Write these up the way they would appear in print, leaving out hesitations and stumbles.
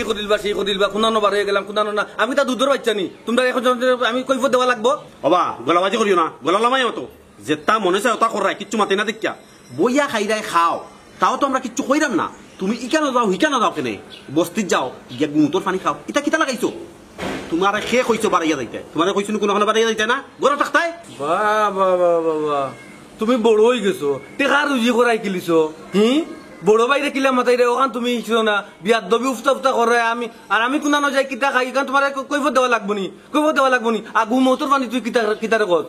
এই করিলবা সেই করিলবা কোনানো বার হয়ে গেলাম কোনানো না আমি তা দুধর বাচ্চা নি তোমরা এখন আমি কৈফত দেওয়া লাগবো বাবা গলাবাজি করিও না গলা লামাই মতো যেটা মনে চায় ওটা করাই কিচ্ছু মাতে না দেখিয়া বইয়া খাইরাই খাও তাও তো আমরা কিচ্ছু কইরাম না তুমি ইকানো যাও হিকানো যাও কেনে বস্তিত যাও গিয়া গুমুতর পানি খাও এটা কিতা লাগাইছো তোমার খে কইছো বাড়াইয়া যাইতে তোমার কইছো কোনো বাড়াইয়া যাইতে না গড়া থাকতাই বাবা বাবা তুমি বড় হয়ে গেছো টেকা রুজি করাই কিলিছো বড় বাইরে কিলা মাথায় রে ওখান তুমি ইচ্ছো না বিয়ার দবি উফতা উফতা করে আমি কোনানো যাই কিতা খাই কারণ তোমার কৈফত দেওয়া লাগবো নি কৈফত দেওয়া লাগবো নি আর গুমতর পানি তুই কিতারে কত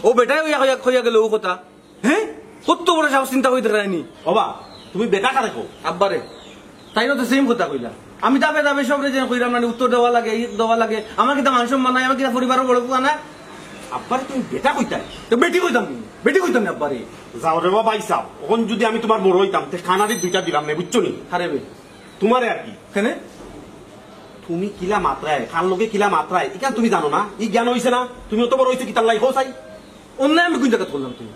ও বেটাই হইয়া গেল ও কথা কত বড় সাহস চিন্তা হইতে রায়নি বাবা তুমি বেটা কারে কো আব্বারে তাই না তো সেম কথা কইলা আমি দাবে দাবে সব রে কইরাম না উত্তর দেওয়া লাগে দেওয়া লাগে আমার কিতা মান সম্মান নাই আমার কিতা পরিবারের বড় কথা না আব্বারে তুমি বেটা কইতাই তো বেটি কইতাম না আব্বারে যাও রে বাবা আইসাও এখন যদি আমি তোমার বড় হইতাম তে খানারি দুইটা দিলাম না বুঝছো নি হারে বে তোমারে আর কি কেনে তুমি কিলা মাত্রায় কার লগে কিলা মাত্রায় ইকান তুমি জানো না ই জ্ঞান হইছে না তুমি অত বড় হইছো কি তার লাই হোসাই অন্য আমি কোন জায়গা করলাম তুমি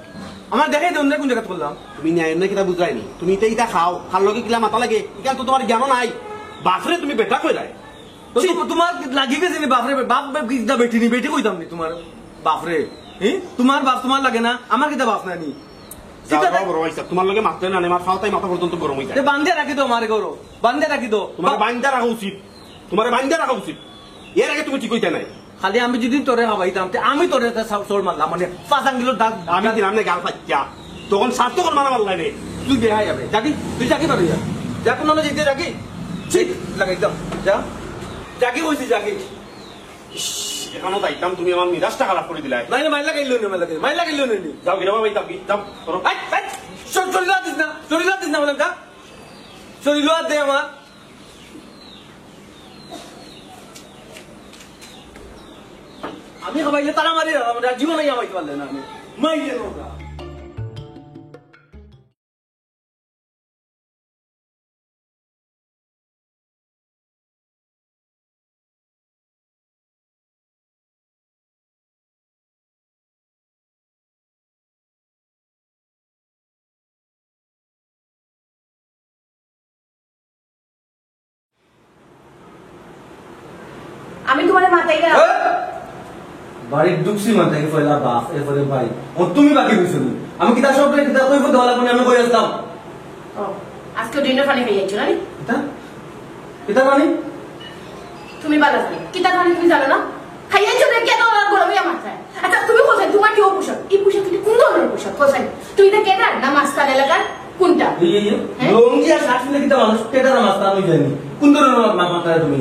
আমার দেখাই দে অন্য কোন জায়গা করলাম তুমি ন্যায় না কিতা বুঝাইনি তুমি তো ইটা খাও কার লগে কিলা মাথা লাগে ইকান তো তোমার জ্ঞান নাই বাপরে তুমি বেটা কইলাই তো তোমার লাগি গেছে নি বাপরে বাপ কিতা বেটি নি বেটি কইতাম নি তোমার বাপরে তোমার বাপ তোমার লাগে না আমার কিতা বাপ না নি তোমার লগে মাত্রে না আমার ফাওতাই মাথা পর্যন্ত গরম হয়ে যায় বান্ধে রাখি তো আমার গরো বান্ধে রাখি তো তোমার বান্ধা রাখা উচিত তোমার বান্ধা রাখা উচিত এর আগে তুমি কি কইতে নাই খালি আমি যদি তোরে হাবাইতাম আমি তোরে চোর মারলাম মানে পাঁচ আঙ্গিল আমি দিলাম না গাল পাচ্ছা তখন স্বার্থকর মারা মারলাই রে তুই বেহাই যাবে জাকি তুই জাকি পারবি যা কোনো না যেতে জাকি ঠিক লাগে একদম যা জাকি কইছি জাকি এখানেও যাইতাম তুমি আমার মিরাজটা খারাপ করে দিলাই নাই না মাইলা গাইলো নি যাও গিরা বাবা যাও যাও করো শরীর দিস না বলেন কা শরীর দে আমার আমি খাবাইলে তারা মারি আমরা জীবনে খাবাইতে পারলে না আমি মাইলে নৌকা আমি তোমার মাথায় বাড়ির ঢুকছি মাথায় ফেলা বাপ এরপরে ভাই ও তুমি বাকি বুঝছো আমি কিতা সব কিতা কইব দেওয়া লাগবে আমি কই আসতাম আজকে ডিনার পানি খাইয়াছো না কিতা কিতা মানে তুমি বালা জানি কিতা পানি তুমি জানো না খাইয়াছো না কেন গরমে মাথায় আচ্ছা তুমি কোথায় তোমার কি পোশাক এই পোশাক কি কোন ধরনের পোশাক কোথায় তুমি তো কেনা না মাস্টার এলাকার কোনটা লঙ্গি আর শার্ট কিতা মানুষ কেটা মাস্টার আমি জানি কোন ধরনের মাথা তুমি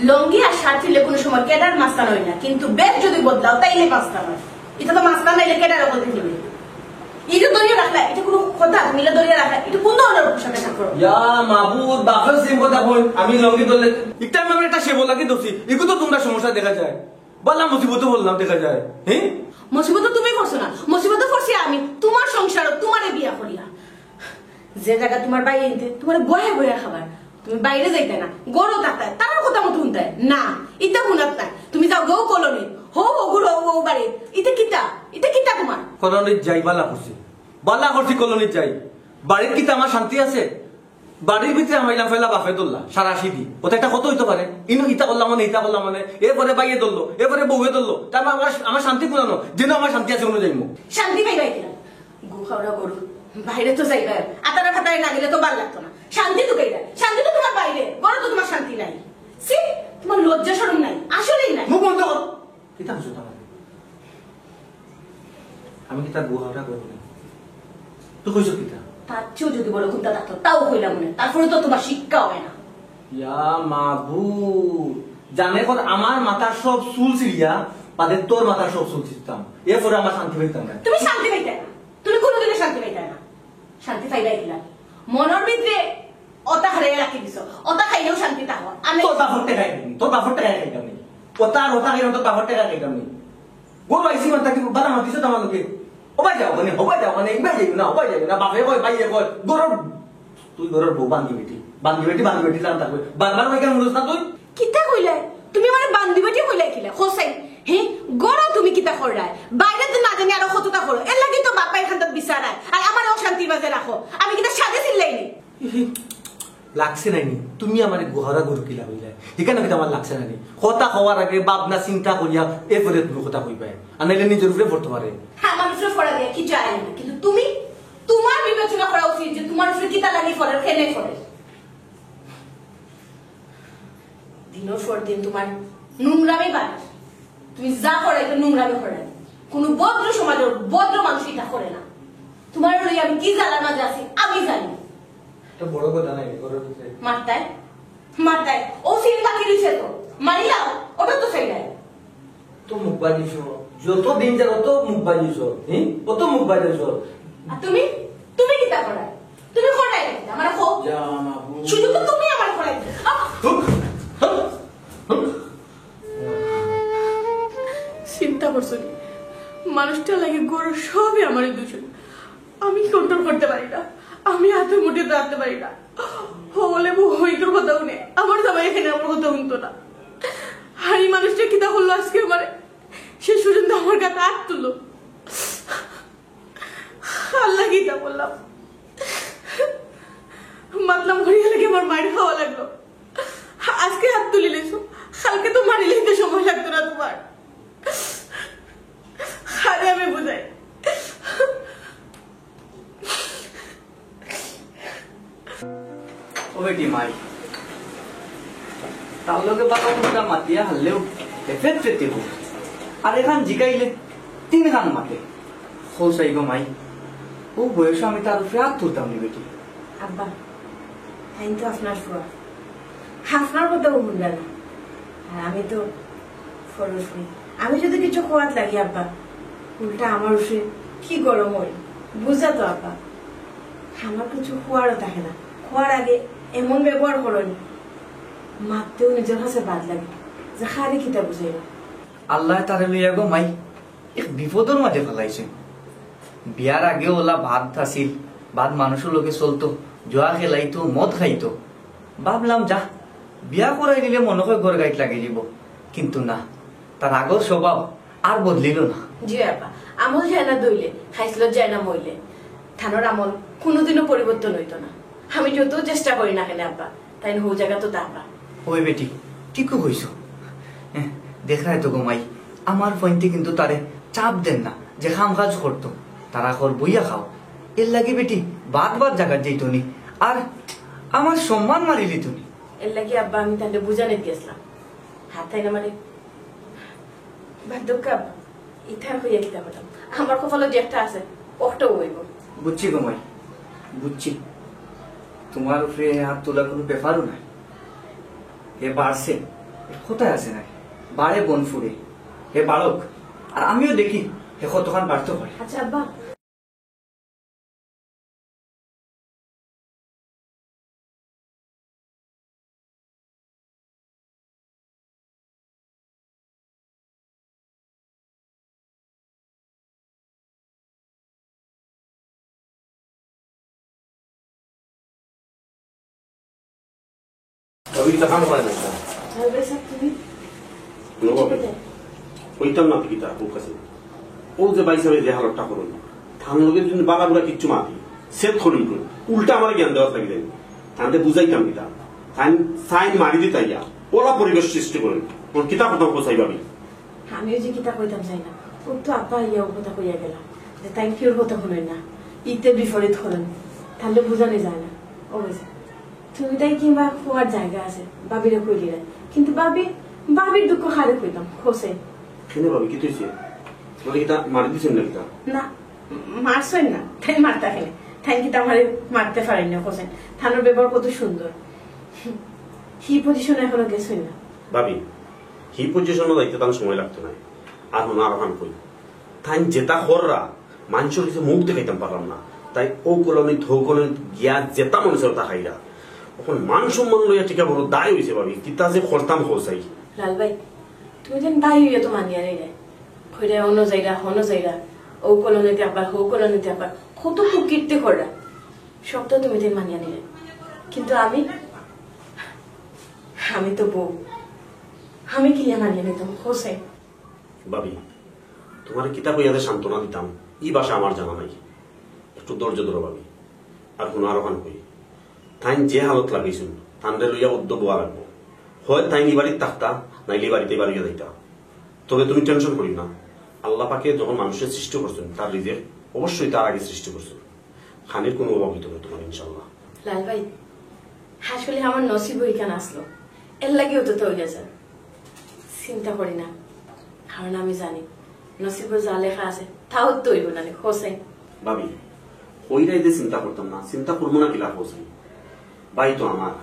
লঙ্গি আর শার্ট ছিলে কোনো সময় কেডার মাস্তান হয় না কিন্তু বেশ যদি বদলাও তাইলে মাস্তান হয় এটা তো মাস্তান নাইলে কেডার বলতে দিবে এটা দরিয়া রাখলা এটা কোনো কথা মিলে দরিয়া রাখলা এটা কোন ধরনের পোশাক আশাক করো ইয়া মাহবুব বাফের সিম কথা কই আমি লঙ্গি দলে একটা আমি একটা সে বলা কি দোষী এগুলো তো তোমরা সমস্যা দেখা যায় বললাম মুসিবত বললাম দেখা যায় মুসিবত তুমি পড়ছো না মুসিবত পড়ছি আমি তোমার সংসার তোমারে বিয়া করিয়া যে জায়গা তোমার বাইরে তোমার বয়ে বয়ে খাবার তুমি বাইরে যাইতে না গরো থাকতে তার কথা মতো শুনতে না এটা শুনাত না তুমি যাও গো কলোনি হো গুলো ও বাড়ি এটা কিতা তোমার কলোনিত যাই বালা করছি কলোনিত যাই বাড়ির কিতা আমার শান্তি আছে বাড়ির ভিতরে আমাইলাম ফেলা বাফে দোল্লা সারাশি দি ওটা একটা কত হইতে পারে ইনো ইটা করলাম মানে ইটা করলাম মানে এরপরে বাইয়ে ধরলো এরপরে বউয়ে ধরলো তার আমার শান্তি পুরানো যেন আমার শান্তি আছে কোনো যাইমু শান্তি পাইবাই কিনা গু খাওয়া গরু বাইরে তো যাইবা আতারা খাতায় না গেলে তো ভাল লাগতো না শান্তি তো কেইটা শান্তি তো তোমার বাইরে বড় তো তোমার শান্তি নাই সি তোমার লজ্জা শরম নাই আসলেই নাই মুখ বন্ধ করো কিতা হইছো তোমার আমি কিতা গুহাটা করব না তুই কইছো কিতা তার চেয়েও যদি বড় কুত্তা থাকতো তাও কইলাম না তারপরে তো তোমার শিক্ষা হয় না ইয়া মাহবুব জানে কোন আমার মাথার সব চুল ছিড়িয়া পাদের তোর মাথার সব চুল ছিড়তাম এরপরে আমার শান্তি পাইতাম না তুমি শান্তি পাইতে না তুমি কোনোদিনও শান্তি পাইতে না শান্তি পাইবাই কিনা মনের ভিতরে ওটা হারিয়ে রাখি দিছ ওটা খাইলেও শান্তি থাকো আমি তোর বাপরটা খাইনি তোর বাপরটা খাইতাম নি ওটা খাইলাম তোর বাপরটা খাইতাম নি গোল আইসি মানতা কি বালা মাতিছ তোমার লোকে ওবাই যাও মানে ইবাই যাইও না বাপে কই বাইয়ে কই গরর তুই গরর বউ বান্ধি বেটি জান থাকবে বারবার কই কেন মুরস না তুই কিতা কইলে তুমি মানে বান্ধি বেটি কইলে কিলা হোসাই হে গরো তুমি কিতা কররাই বাইরে তো না জানি আর কতটা করো এর লাগি তো বাপাই খান্দাত বিচারায় আর আমার অশান্তির মাঝে রাখো আমি কিতা সাদে চিল্লাইনি লাগছে নাইনি তুমি আমার গুহারা গরু কিলা হইলে এখানে কিন্তু আমার লাগছে নাইনি কথা হওয়ার আগে ভাবনা চিন্তা করিয়া এরপরে তুমি কথা কইবাই আর নাইলে নিজের উপরে পড়তে পারে হ্যাঁ মানুষের ফড়া দিয়ে কিছু আয় না কিন্তু তুমি তোমার বিবেচনা করা উচিত যে তোমার উপরে কিতা লাগি ফলের খেলে ফলে দিনের পর দিন তোমার নোংরামি বাড়ে তুমি যা করে এটা নোংরামি করে কোন ভদ্র সমাজের ভদ্র মানুষ এটা করে না তোমার লই আমি কি জ্বালার মাঝে আছি আমি জানি তো বড় কথা নাই মারতায় মারতায় ও সিন বাকি দিছে তো মারিলাম ওটা তো সেই নাই তো মুখ বাজিছ যত দিন যা তত মুখ বাজিছ হ্যাঁ কত মুখ বাজিছ আর তুমি তুমি কিতা করা তুমি করাই আমার খো শুধু তো তুমি আমার করাই চিন্তা করছো মানুষটা লাগে গরু সবই আমার দূষণ আমি কন্ট্রোল করতে পারি না আমি হাতে মুঠে দাঁড়াতে পারি না বলে হইতোর কথা শুনে আমার সবাই এখানে আমার কথা শুনতো না আর এই মানুষটা কিতা করলো আজকে আমার সে সুরেন্দ্র আমার কাছে হাত তুললো আল্লাহ কিতা বললাম মাতলাম ঘুরিয়ে লেগে আমার মায়ের খাওয়া লাগলো আজকে হাত তুলে লেছো কালকে তো মারি লিখতে সময় লাগতো না তোমার আরে আমি বুঝাই ও বেটি মাই তার লগে বাবা মাতিয়া হারলেও ফেট ফেটে হোক আর এখান জিকাইলে তিন খান মাতে হো চাইব মাই ও বয়স আমি তার উপরে হাত তুলতাম নি বেটি আব্বা আমি তো আপনার ফুয়া আপনার কথা বলবেন না আর আমি তো ফরজ হই আমি যদি কিছু খোয়াত লাগি আব্বা উল্টা আমার উপরে কি গরম হয় বুঝা তো আব্বা আমার কিছু খোয়ারও থাকে না খোয়ার আগে এমন ব্যবহার করেন মারতেও নিজের কাছে বাদ লাগে যে খারে কিতা বুঝাই না আল্লাহ তারে লইয়া গো মাই এক বিপদের মাঝে ফেলাইছে বিয়ার আগে ওলা ভাত আসিল ভাত মানুষের লোকে চলতো জোয়া খেলাইতো মদ খাইতো ভাবলাম যা বিয়া করাই দিলে মনে হয় ঘর গাইট লাগিয়ে দিব কিন্তু না তার আগর স্বভাব আর বদলিল না জি আব্বা আমল যায় না দইলে খাইছিল যায় না মইলে থানোর আমল কোনোদিনও পরিবর্তন হইতো না আমি যত চেষ্টা করি না কেন আব্বা তাই হো জায়গা তো দাবা ওই বেটি ঠিকও কইছো দেখায় তো গোমাই আমার পয়েন্টে কিন্তু তারে চাপ দেন না যে খাম কাজ করতো তারা কর বইয়া খাও এর লাগে বেটি বাদ বাদ জায়গা যেত নি আর আমার সম্মান মারিলি তুমি এর লাগে আব্বা আমি তাহলে বুঝানে দিয়েছিলাম হাত তাই না মানে বাধ্যক্য আব্বা ইথার হইয়া কিতা বলতাম আমার কপালে যে একটা আছে ওটাও হইব বুঝছি গোমাই বুঝছি তোমার উপরে হাত তোলা কোনো ব্যাপারও নাই এ বাড়ছে কোথায় আছে না বাড়ে বন ফুরে হে বাড়ক আর আমিও দেখি হে কতক্ষণ বাড়তে হয় আচ্ছা আব্বা কবিতা কাম করে না তুমি ওইটার না কিতা ও কাছে ও যে বাইসা যে হালতটা করুন থান লোকের জন্য বাগাগুলা কিচ্ছু মাতি সেট খলিল করুন উল্টা আমার জ্ঞান দেওয়া থাকি দেন তাহলে বুঝাইতাম কিতা সাইন সাইন মারি দিতাইয়া ওলা পরিবেশ সৃষ্টি করেন ওর কিতা কথা কোথায় পাবি আমিও যে কিতা কইতাম চাই না ও তো আব্বা ইয়া কথা কইয়া গেলাম যে থ্যাংক ইউর কথা শুনেন না ইতে বিপরীত করেন তাহলে বুঝানো যায় না অবশ্যই তুমি তাই কিংবা খোয়ার জায়গা আছে বাবিরে কইলি না কিন্তু বাবির দুঃখ খারে কইতাম হোসে কেন ভাবি কি তুইছে তোর কিতা মারি দিছেন না কিতা না মারছেন না তাই মারতা খেলে তাই কিতা আমারে মারতে পারেন না হোসেন থানোর ব্যবহার কত সুন্দর হি পজিশন এখনো গেছেন না ভাবি হি পজিশনও যাইতে তার সময় লাগতো না আর মনে আরোহণ করি তাই যেটা হররা মানুষের কিছু মুখ দেখাইতাম পারলাম না তাই ও কলনি ধো কলনি গিয়া যেটা মানুষের তা খাইরা এখন মান সম্মান লইয়া টিকা বড় দায় হয়েছে ভাবি কিতা যে করতাম হোসাই লাল ভাই তুমি যেন ভাই হইয়া তো মানিয়া নেই রে কইরা অন্য যাইরা ও কলনিতে আবার হো কলনিতে আবার কত কুকীর্তি করা সব তো তুমি যেন মানিয়া নিলে কিন্তু আমি তো বউ আমি কি মানিয়ে নিতাম হোসে ভাবি তোমার কিতাব ইয়াদের সান্ত্বনা দিতাম এই ভাষা আমার জানা নাই একটু ধৈর্য ধরো ভাবি আর কোনো আরোহণ করি তাই যে হালত লাগিয়েছুন তান্ডে লইয়া উদ্যোগ হওয়া লাগবো হয় তাই নি বাড়ির থাকতা নাইলে বাড়িতে বাড়িয়ে যাইতা তবে তুমি টেনশন করি না আল্লাহ পাকে যখন মানুষের সৃষ্টি করছেন তার রিজেক অবশ্যই তার আগে সৃষ্টি করছেন খানির কোনো অভাব হইতে হবে তোমার ইনশাল্লাহ লাল ভাই আসলে আমার নসিব ওইখানে আসলো এর লাগেও তো তৈরি আছে চিন্তা করি না কারণ আমি জানি নসিবে যা লেখা আছে তাও তৈব না হোসাই ভাবি ওইটাই যে চিন্তা করতাম না চিন্তা করবো না কিলা হোসাই ভাই তো আমার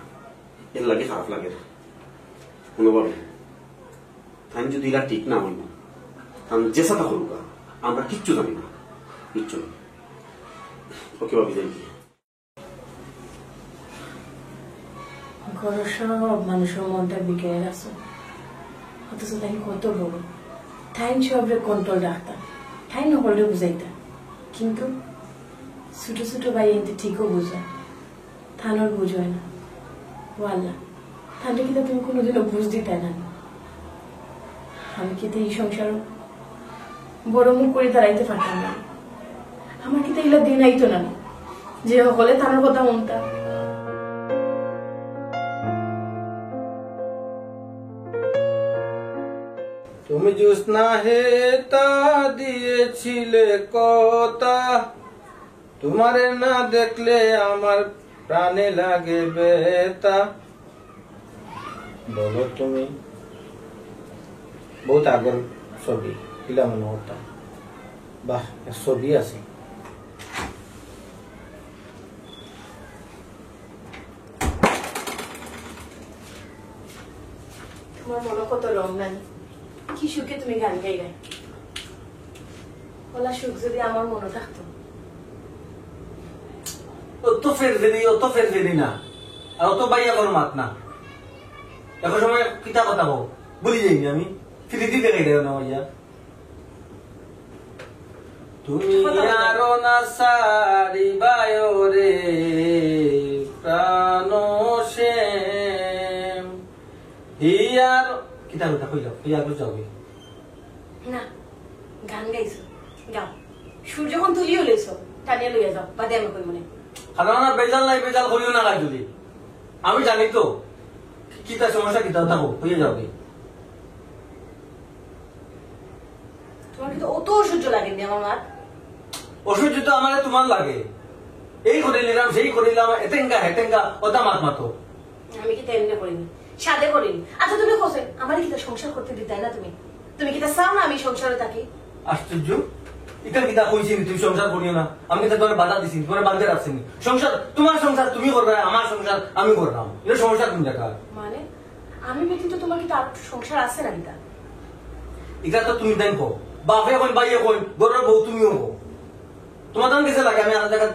এর লাগে খারাপ লাগে কোনো ভাবি তাই যদি এরা ঠিক না হইব কারণ যে সাথে করুক আমরা কিচ্ছু জানি না কিচ্ছু না ওকে ভাবি যাই ঘরের সব মানুষের মনটা বিকেলে আসো অথচ তাই কত বড় টাইম সবরে কন্ট্রোল রাখতাম টাইম নহলে বুঝাইতাম কিন্তু ছোট ছোট ভাই এনতে ঠিকও বুঝা থানোর বুঝ হয় না ও আল্লাহ তাহলে কিন্তু তুমি কোনোদিনও বুঝ দিতে না আমি কিন্তু এই সংসার বড় মুখ করে দাঁড়াইতে পারতাম না আমার কিন্তু এগুলো দিন আইতো না যে হলে থানোর কথা মনটা তুমি জ্যোৎস্না হেতা দিয়েছিলে কথা তোমারে না দেখলে আমার প্রাণে লাগে বেতা বলো তুমি বহুত আগের ছবি কিলা মনে হতা বাহ ছবি আছে তোমার মনে কত রং নাই কি সুখে তুমি গান গাইলে ওলা সুখ যদি আমার মনে থাকতো অত ফের না আর অত বাইয়া করো মাত না এখন সময় কিতা কথা কো বলি যাইনি আমি ফিরিতি দেখে দেও না ভাইয়া তুমি আরো না সারিবায় রে প্রাণ সেম হিয়ার কিতা কথা কইলো হিয়ার যাবে না গান গাইছো গাও সুর যখন তুলিও লইছো টানিয়ে লইয়া যাও বাদে আমি কই মনে সাধারণ বেজাল নাই বেজাল করিও না যদি আমি জানি তো কিতা সমস্যা কিতা থাকো হয়ে যাবে তোমার কিন্তু অত অসহ্য লাগেনি আমার মা অসহ্য তো আমার তোমার লাগে এই করে নিলাম সেই করে নিলাম এতেঙ্গা হেতেঙ্গা ওটা মাত মাতো আমি কি তেমনি করিনি সাদে করিনি আচ্ছা তুমি কোসে আমার কি সংসার করতে দিতে না তুমি কি চাও না আমি সংসারে থাকি আশ্চর্য এটা কিতা কইছি তুমি সংসার করিও না আমি তো তোমার বাধা দিছি তোমার বাধা রাখছি সংসার তোমার সংসার তুমি করবে আমার সংসার আমি করলাম এটা সমস্যা কোন জায়গা মানে আমি ব্যতীত তোমার কি তার সংসার আছে না কিতা এটা তো তুমি দেখো বাপে এখন বাইয়ে কই গরের বউ তুমিও হো তোমার দাম কেসে লাগে আমি আলাদা জায়গা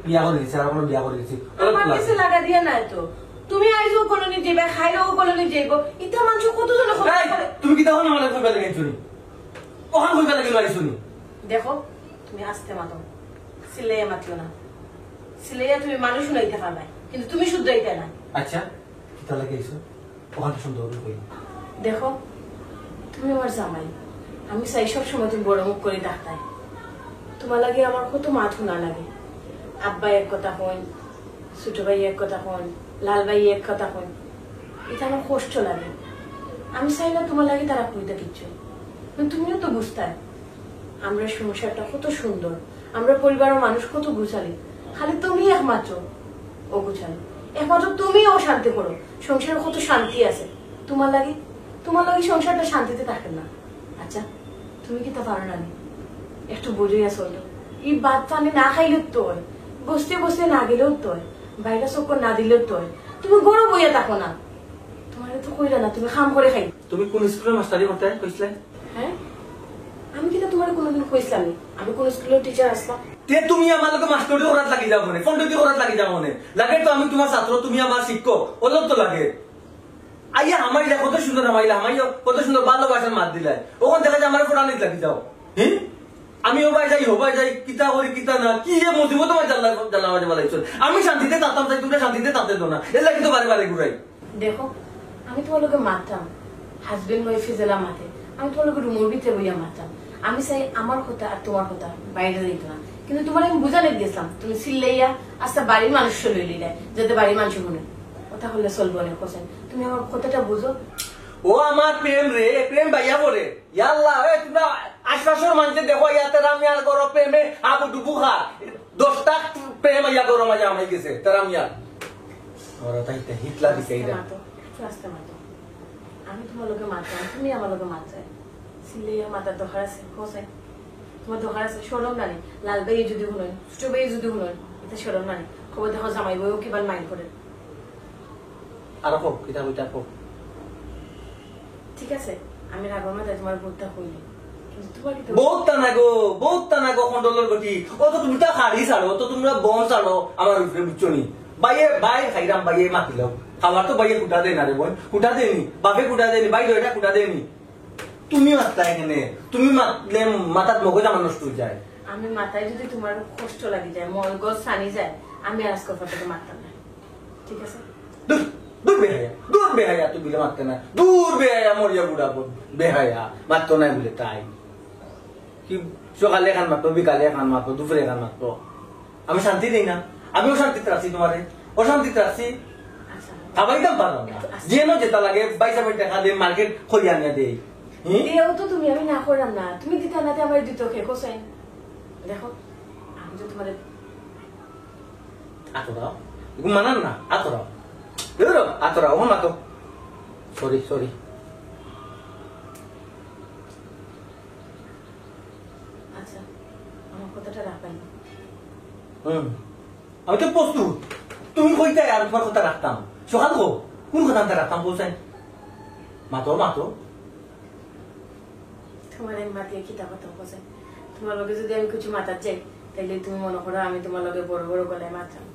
বিয়া করে দিচ্ছি আর কোনো বিয়া করে দিচ্ছি আমার কাছে লাগা দিয়া নাই তো তুমি আইজো কলোনি যাইবা খাইলেও কলোনি যাইব ইটা মানুষ কতজন তুমি কি তখন আমার কইবা লাগে শুনি কখন কইবা লাগে মারি শুনি দেখো তুমি আসতে মাতো সিলাইয়া মাতিও না সিলাইয়া তুমি মানুষ শুনাইতে পারবে কিন্তু তুমি শুধরাইতে না আচ্ছা কিতা লাগে এসো ওখানে সুন্দর কই দেখো তুমি আমার জামাই আমি চাই সব সময় তুমি বড় মুখ করে ডাক্তার তোমার লাগে আমার কত মাথু না লাগে আব্বা এক কথা কইন ছোট ভাই এক কথা কইন লাল ভাই এক কথা কইন এটা আমার কষ্ট লাগে আমি চাই না তোমার লাগে তারা কইতে কিচ্ছু তুমিও তো বুঝতে আমরা সংসারটা কত সুন্দর আমরা পরিবারের মানুষ কত গুছালি খালি তুমি একমাত্র ও গুছালি একমাত্র তুমি অশান্তি করো সংসারে কত শান্তি আছে তোমার লাগে সংসারটা শান্তিতে থাকে না আচ্ছা তুমি কি তা পারো না একটু বুঝে আসো এই বাদ পানি না খাইলেও তো হয় বসতে বসতে না গেলেও তো হয় বাইরে চক্কর না দিলেও তো হয় তুমি গরম বইয়া থাকো না তোমার তো কইলা না তুমি খাম করে খাই তুমি কোন স্কুলের মাস্টারি করতে কইছিলে হ্যাঁ আমি কি তোমার কোনোদিন কইছিলাম আমি কোন স্কুলের টিচার আসলাম তে তুমি আমার লোক মাস্টারি করার লাগি যাও মনে ফোন করার লাগি যাও মনে লাগে তো আমি তোমার ছাত্র তুমি আমার শিক্ষক ওদের তো লাগে আইয়া আমাইলা কত সুন্দর আমাইলা আমাইয়া কত সুন্দর ভালোবাসার মাত দিলাই ওখান থেকে আমার ফোটানিত লাগি যাও হ্যাঁ আমি হবাই যাই কিতা করি কিতা না কি যে মজিব তোমার জানলা মাঝে বলাইছো আমি শান্তিতে তাতাম চাই তুমি শান্তিতে তাতে দো না এর লাগি তো বারে বারে ঘুরাই দেখো আমি তোমার লোকে মারতাম হাজবেন্ড ওয়াইফে জেলা মাথে আমি তোমার লোকে রুমের ভিতরে বইয়া মারতাম আমি চাই আমার কথা আর তোমার কথা বাইরে যাইতো না কিন্তু তোমার আমি বুঝালে গেছিলাম তুমি সিল্লাইয়া আচ্ছা বাড়ির মানুষ লইলি না যাতে বাড়ির মানুষ শুনে কথা হলে চলবো না হোসেন তুমি আমার কথাটা বুঝো ও আমার প্রেম রে প্রেম ভাইয়া পরে ইয়াল্লা তোমরা আশপাশের মানুষের দেখো ইয়াতে রামিয়ার করো প্রেমে আবু ডুবু খা 10টা প্রেম ইয়া করো মাঝে আমি গেছে তারা মিয়া ওরা তাইতে হিটলা দিছে এইটা রাস্তা মাতো আমি তোমার লোকে মারতাম তুমি আমার লোকে মারতে সিল্লাইয়া মাতার দরকার আছে হোসেন তোমার দরকার আছে সরম না নেই লাল ভাই যদি শুনেন ছোট ভাই যদি শুনেন এটা সরম না নেই খবর দেখো জামাই বইও কিবার মাইন্ড করে আর হোক এটা ওইটা হোক ঠিক আছে আমি রাগর মাথায় তোমার ভোটটা হইলি কিন্তু তোমার কি বহুত টানা গো খন্ডলের গতি ও তো তুমি তা হাড়ি ছাড়ো তো তোমরা বন ছাড়ো আমার উপরে বুঝছনি বাই খাইরাম বাইয়ে মাতিলাও খাবার তো বাইয়ে কুটা দেয় না রে বোন কুটা দেয়নি বাপে কুটা দেয়নি বাই এটা কুটা দেয়নি তুমি মাতলা এখানে তুমি মাতলে মাথার মগজ আমার নষ্ট হয়ে যায় আমি মাথায় যদি তোমার কষ্ট লাগি যায় মগজ সানি যায় আমি আর আজকে ফাটাতে মারতাম না ঠিক আছে দূর বেহায়া তুই বিলে মারতে না দূর বেহায়া মরিয়া বুড়া বেহায়া মারতো নাই বলে তাই কি সকালে খান মারতো বিকালে খান মারতো দুপুরে খান মারতো আমি শান্তি দিই না আমিও শান্তিতে রাখছি তোমারে অশান্তিতে রাখছি আচ্ছা খাবাই দাম পারলাম না যেন যেটা লাগে বাইসা বাই টাকা দিয়ে মার্কেট খরিয়া নিয়ে দেই দিয়েও তো তুমি আমি না করলাম না তুমি দিতে না আমার দিত কে কোসাইন দেখো আমি তো তোমার আতরাও এগুলো মানান না আতরাও আতরাও ও মাতো সরি আচ্ছা আমার কথাটা রাখবেন না আমি তো প্রস্তুত তুমি কইতে আর তোমার কথা রাখতাম সকাল গো কোন কথা রাখতাম বলছেন মাতো তোমার আমি মাতিয়ে কি তা কথা বলছেন তোমার লগে যদি আমি কিছু মাতার যাই তাইলে তুমি মনে করো আমি তোমার লগে বড় বড় গলায় মারতাম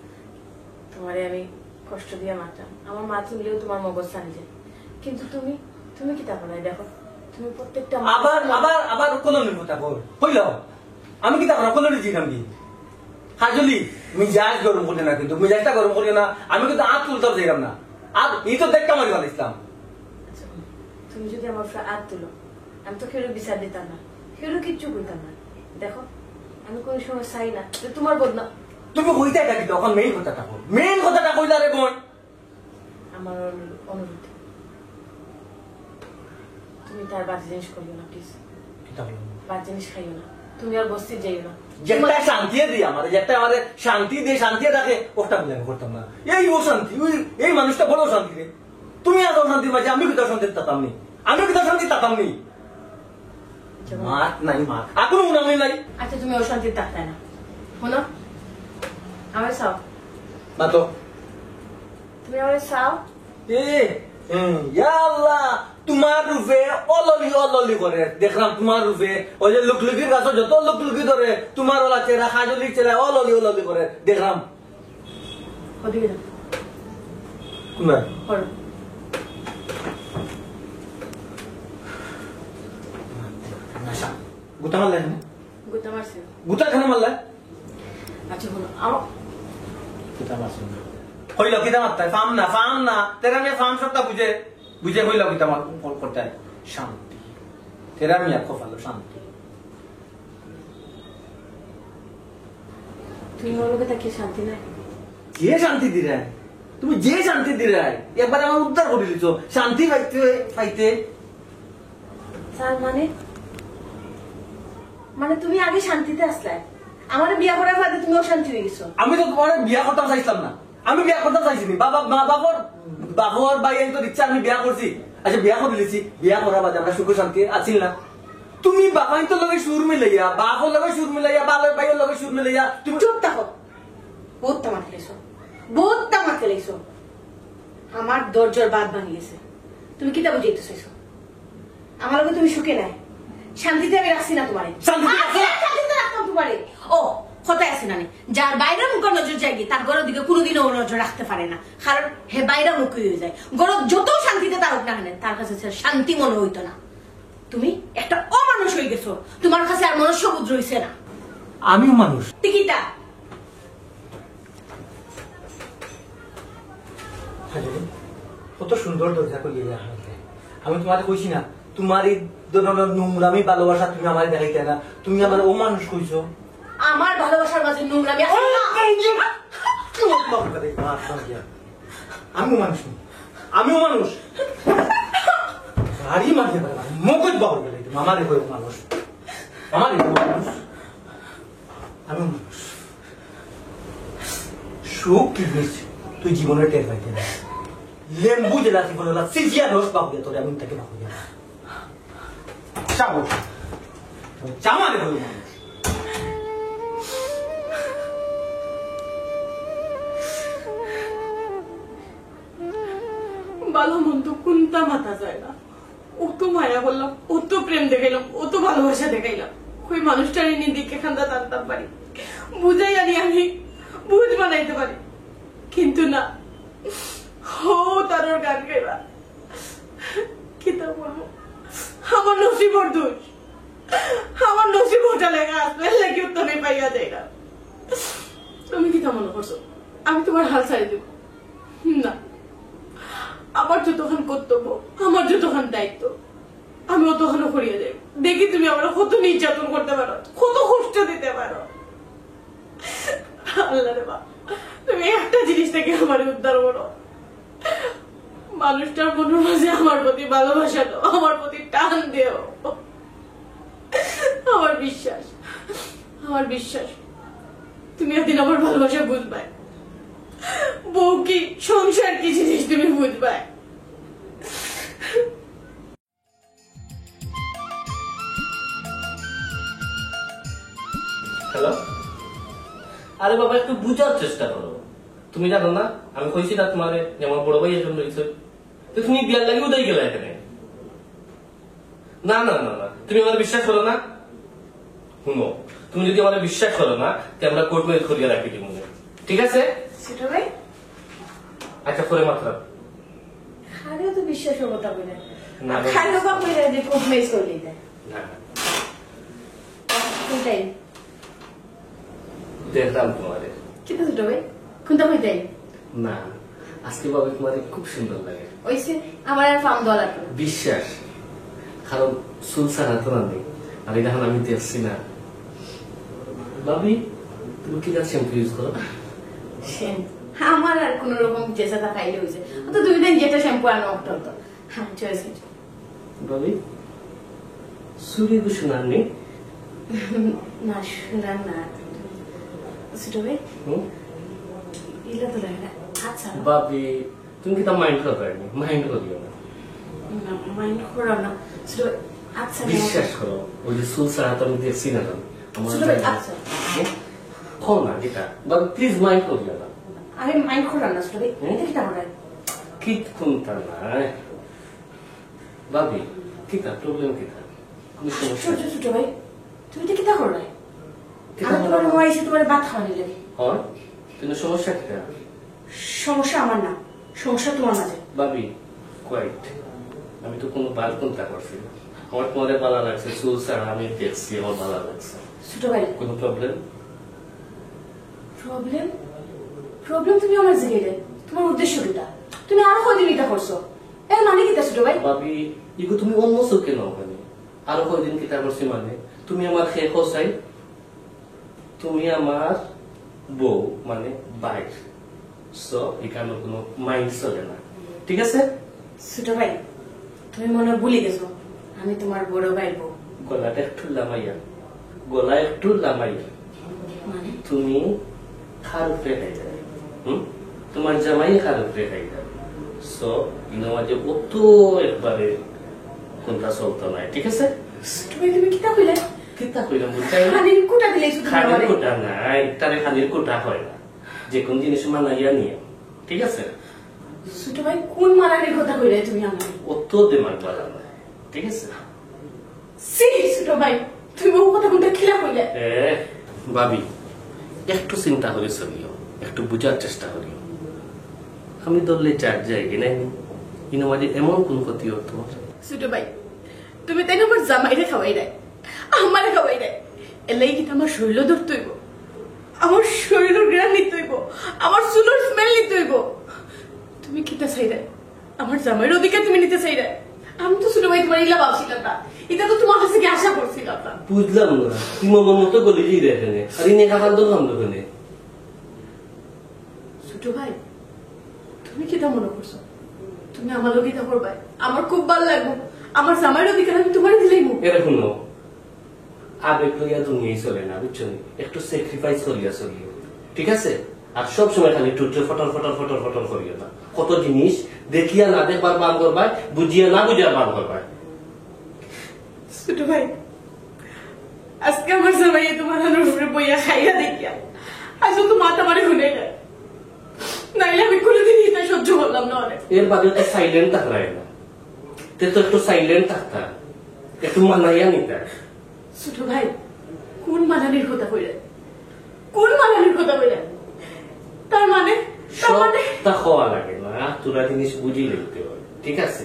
তোমারে আমি কষ্ট দিয়ে মারতাম আমার মা তুললেও তোমার মগজ সানি যায় কিন্তু তুমি কি তা বলাই দেখো তুমি প্রত্যেকটা আবার কলনের কথা বল হইল আমি কি তা কলনে জিগাম কি হাজলি মিজাজ গরম করে না কিন্তু মিজাজটা গরম করে না আমি কিন্তু আট তুলতাম যাইলাম না আর এই তো দেখতাম আমি ভালো ইসলাম আচ্ছা তুমি যদি আমার হাত তুলো আমি তো কেউ বিচার দিতাম না কেউ কিচ্ছু কইতাম না দেখো আমি কোন সময় চাই না যে তোমার বদনা তুমি হইতে থাকি তখন মেইন কথাটা কইলা রে বোন আমার অনুরোধ তুমি তার বাজে জিনিস করিও না প্লিজ বাজে জিনিস খাইও না তুমি আর বস্তি যাইও না যেটা শান্তি দিয়ে যেটা আমার শান্তি দিয়ে শান্তি রাখে ওটা বলে আমি করতাম না এই ও শান্তি এই মানুষটা বড় শান্তি রে তুমি আর শান্তির মাঝে আমি কোথাও শান্তি তাতাম নি মাত নাই মাত এখনো মনে নাই আচ্ছা তুমি অশান্তির তাকায় না শোনো আমার চাও মাতো তুমি আমার চাও আল্লাহ তোমার রূপে অললি করে দেখলাম তোমার রূপে ওই যে লুকলুকির গাছ যত লুকলুকি ধরে তোমার ওলা চেরা হাজলির চেরা অললি করে দেখলাম ওদিকে যাও কোনা করো গুতা মারলে গুতা মারছে গুতা খানে মারলে আচ্ছা শোনো আমার গুতা মারছে হইল কিতা মারতে ফাম না তেরা মেয়ে ফাম সবটা বুঝে হইল কিতা মার করতে শান্তি তেরা মেয়ে খুব ভালো শান্তি তুমি আমার লোকে তাকে শান্তি নাই যে শান্তি দিলে তুমি যে শান্তি দিলে একবার আমার উদ্ধার করে দিচ্ছ শান্তি পাইতে স্যার মানে তুমি আগে শান্তিতে আসলে আমার বিয়া করার বাদে তুমি অশান্তি হয়ে গেছো আমি তো তোমার বিয়া করতে চাইছিলাম না আমি বিয়া করতে চাইছিনি বাবার বাইরে তো ইচ্ছা আমি বিয়া করছি আচ্ছা বিয়া করে দিয়েছি বিয়া করার বাদে আমরা সুখ শান্তি আছিল না তুমি বাবাই তো লগে সুর মিলাইয়া বাপর লগে সুর মিলাইয়া বাবার বাইয়ের লগে সুর মিলাইয়া তুমি চুপ থাকো বহুত তামাক খেলেছো আমার দরজার বাদ ভাঙিয়েছে তুমি কিতা বুঝাইতে চাইছো আমার লগে তুমি সুখে নাই শান্তিতে আমি রাখছি না তোমারে শান্তিতে রাখতাম তোমারে ও কথায় আছে না যার বাইরে মুখ নজর যায়নি তার ঘরের দিকে কোনোদিনও নজর রাখতে পারে না কারণ হে বাইরে মুখী হয়ে যায় ঘর যত শান্তিতে তার হোক না কেন তার কাছে শান্তি মনে হইতো না তুমি একটা অমানুষ হয়ে গেছো তোমার কাছে আর মনুষ্যবোধ রয়েছে না আমিও মানুষ টিকিটা কত সুন্দর দরজা করিয়ে আমি তোমার কইছি না তোমার এই ধরনের নোংরামি ভালোবাসা তুমি আমার দেখাইতে না তুমি আমার ও মানুষ কইছো আমার ভালোবাসার মাঝে নোংরামি আছে না? আমিও মানুষ আমিও মানুষ গাড়ি মারতে পারে মগজ বাবু গেলে মামারে কই মানুষ মামারে মানুষ আমিও মানুষ সুখ কি জিনিস তুই জীবনে টের পাইতে না লেম্বু জেলা জীবনে সিজিয়া রস পাবো তোরে আমি তাকে পাবো চাবো চামারে কই মানুষ ভালো মন্দ কোনটা মাথা যায় না। অত মায়া করলাম, অত প্রেম দেখাইলাম, অত ভালোবাসা দেখাইলাম, ওই মানুষটার দিকে খান্দা টানতাম পারি, বুঝাই আনি আমি বুঝ বানাইতে পারি, কিন্তু না ও তার গান গাইবা কি তা বলবো। আমার নসিবর দোষ, আমার নসিব ওটা লেখা আসবে লেগে উত্তরে পাইয়া যায় না। তুমি কি তা মনে করছো আমি তোমার হাল ছাড়ি দেব? না, আমার যতক্ষণ কর্তব্য, আমার যতক্ষণ দায়িত্ব, আমি অতক্ষণ করিয়ে দেব। দেখি তুমি আমার কত নির্যাতন করতে পারো, কত কষ্ট দিতে পারো। আল্লাহ রে বা, তুমি একটা জিনিস থেকে আমার উদ্ধার করো, মানুষটার মনের মাঝে আমার প্রতি ভালোবাসা দাও, আমার প্রতি টান দেও। আমার বিশ্বাস, আমার বিশ্বাস তুমি একদিন আমার ভালোবাসা বুঝবাই। বউ কি, সংসার কি জিনিস তুমি বুঝবাই। হ্যালো, আরে বাবা একটু বুঝার চেষ্টা করো। তুমি জানো না আমি কইছি না তোমার যেমন বড় ভাই এরকম রয়েছে, তো তুমি বিয়ার লাগে উদয় গেলে এখানে। না না না না, তুমি আমার বিশ্বাস করো না। শুনো, তুমি যদি আমার বিশ্বাস করো না তো আমরা কোর্ট মেরে করিয়া রাখি দিব, ঠিক আছে? সেটা ভাই আচ্ছা, করে মাত্র খারেও তো বিশ্বাসের কথা বলে না, খারেও বা কইরা যে কোপ মেস করলি দেয় না কোনটাই দেখলাম তোমারে। কিন্তু ছোট ভাই কোনটা কইতাই না, আজকে বাবা তোমার খুব সুন্দর লাগে। ওইসে আমার আর ফার্ম দেওয়া লাগবে না। বিশ্বাস, কারণ সুলসানা তো নেই, আর এটা আমি দেখছি না। ভাবি তুমি কি কাজ শ্যাম্পু ইউজ করো? আমার আর কোন রকম চেষ্টা খাইলে হয়েছে তো দুই দিন যেটা শ্যাম্পু আনো একটা হতো। হ্যাঁ চয়েস ভাবি সুরি শোনার নেই? না শুনার না ছোট ভাই ইলা তো লাগে না। আচ্ছা ভাবি তুমি কি তা মাইন্ড করো? মাইন্ড করিও না, মাইন্ড করো না ছোট ভাই। আচ্ছা বিশ্বাস করো, ওই যে সুলসানা তো আমি দেখছি না আমার। ছোট ভাই আচ্ছা কো না এটা, ভাবি প্লিজ মাইন্ড করিও না। আরে মাইন্ড করো না ছোট ভাই, এটা কি তাহলে কি কোনটা নাই ভাবি, কি তা প্রবলেম কি তা? কোনো সমস্যা নেই। ছোট ভাই তুমি তো কি তা করো? আমি তোমার মোবাইল এসে তোমার ভাত খাওয়ানি লাগে। হয় কিন্তু সমস্যা কি তা? সমস্যা আমার না, সমস্যা তোমার মাঝে। ভাবি কোয়াইট, আমি তো কোনো বাল কোনটা করছি না। আমার তোমাদের ভালো লাগছে, চুল ছাড়া আমি দেখছি, আমার ভালো লাগছে। ছোট ভাই কোনো প্রবলেম? প্রবলেম প্রবলেম তুমি আমার জিগে তোমার উদ্দেশ্য কিটা? তুমি আরো কদিন এটা করছো, এর মানে কিটা ছোট ভাই? ভাবি ইগো তুমি অন্য চোখে নাও কেন? আরো কয়দিন কিতা করছি মানে তুমি আমার খেয়ে খসাই, তুমি আমার বউ মানে বাইক, সো এখানে কোনো মাইন্ড চলে না, ঠিক আছে? ছোট ভাই তুমি মনে হয় ভুলে গেছো আমি তোমার বড় ভাইয়ের বউ। গলাটা একটু লামাইয়া, গলা একটু লামাইয়া, মানে তুমি খার উপরে খাই যাবে, তোমার জামাই খার উপরে খাই যাবে, সো ইনামাজে অত একবারে কোনটা চলতো নাই, ঠিক আছে? ছোট ভাই তুমি কিতা কইলে? কিতা কইলাম বুঝাই? খানির কুটা দিলে শুধু খানির কোটা নাই, তারে খানির কোটা হয় না, যে কোন জিনিস মানাইয়া নিয়ে, ঠিক আছে? ছোট ভাই কোন মারানির কথা কইলে তুমি আমার? অত দেমাগ বাড়া না, ঠিক আছে? সি ছোট ভাই তুমি ও কথা কোনটা খিলা কইলে? ভাবি একটু চিন্তা করে চলিও, একটু বুঝার চেষ্টা করিও। আমি ধরলে চার জায়গায় নাই, কিন্তু আমাদের এমন কোন ক্ষতি হতো? ছোট ভাই তুমি তাই আমার জামাইরে খাওয়াই দেয়, আমারে খাওয়াই দেয়, এলাই কি আমার শরীর ধরতে হইব, আমার শরীরের গ্রাম নিতে হইব, আমার চুলোর স্মেল নিতে হইব। তুমি কিতা চাই দেয় আমার জামাইয়ের অধিকার তুমি নিতে চাই দেয়? আমি তো ছোট ভাই তোমার ইলা ভাবছিলাম না, এটা তো তোমার কাছে কি আশা করছিলাম না। বুঝলাম না তুমি আমার মতো গলি দিয়ে এখানে আর ইনে খাবার তো খাম ওখানে। ছোট ভাই তুমি কি তা মনে করছো তুমি আমার লোক এটা করবে? আমার খুব ভালো লাগবে, আমার জামাইয়ের অধিকার আমি তোমার দিলেই মুখ। এরকম না, আবেগ লইয়া দুনিয়াই চলে না, বুঝছো? একটু স্যাক্রিফাইস করিয়া চলিও, ঠিক আছে? আর সবসময় খালি টুটে ফটর ফটর ফটর ফটর করিও না। কত জিনিস দেখিয়া না দেখবার বান করবাই, বুঝিয়া না বুঝিয়ার বান করবাই। ছোট ভাই আজকে আমার জামাই তোমার হাতের উপরে বইয়া খাইয়া দেখিয়া আজ তো মাথা মারে শুনে না, নাইলে আমি কোনোদিন এটা সহ্য করলাম না। অনেক এর বাদে তো সাইলেন্ট থাকলাই না, তে তো একটু সাইলেন্ট থাকতা, একটু মানাইয়া নিতা। ছোট ভাই কোন মানানির কথা কইলেন? কোন মানানির কথা কইলেন? তার মানে সবটা খাওয়া লাগে না, তোরা জিনিস বুঝি লিখতে হয়, ঠিক আছে?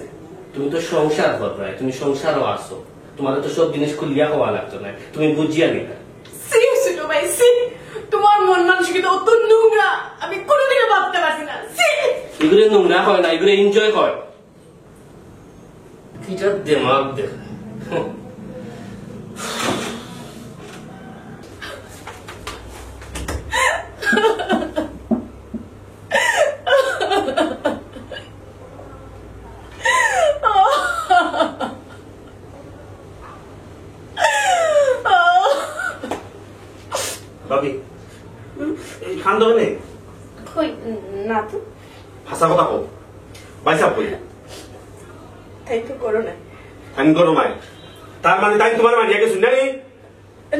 তুমি তো সংসার করবাই, তুমি সংসারও আসো, তোমার তো সব জিনিস খুলিয়া খাওয়া লাগতো না, তুমি বুঝিয়া নিতা। সি ছোট ভাই সি, তোমার মন মানসিকতা অত নোংরা আমি কোনোদিনও ভাবতে পারছি না। সি এগুলো নোংরা হয় না, এগুলো এনজয় হয়। কিটার দেমাগ দেখা বাবি এই খান দেবে নেই কই না তো, ভাষা কথা কো বাইসা কই তাই তো করো না। আমি করো মাই তার মানে তাই তোমার মানিয়া গেছুন না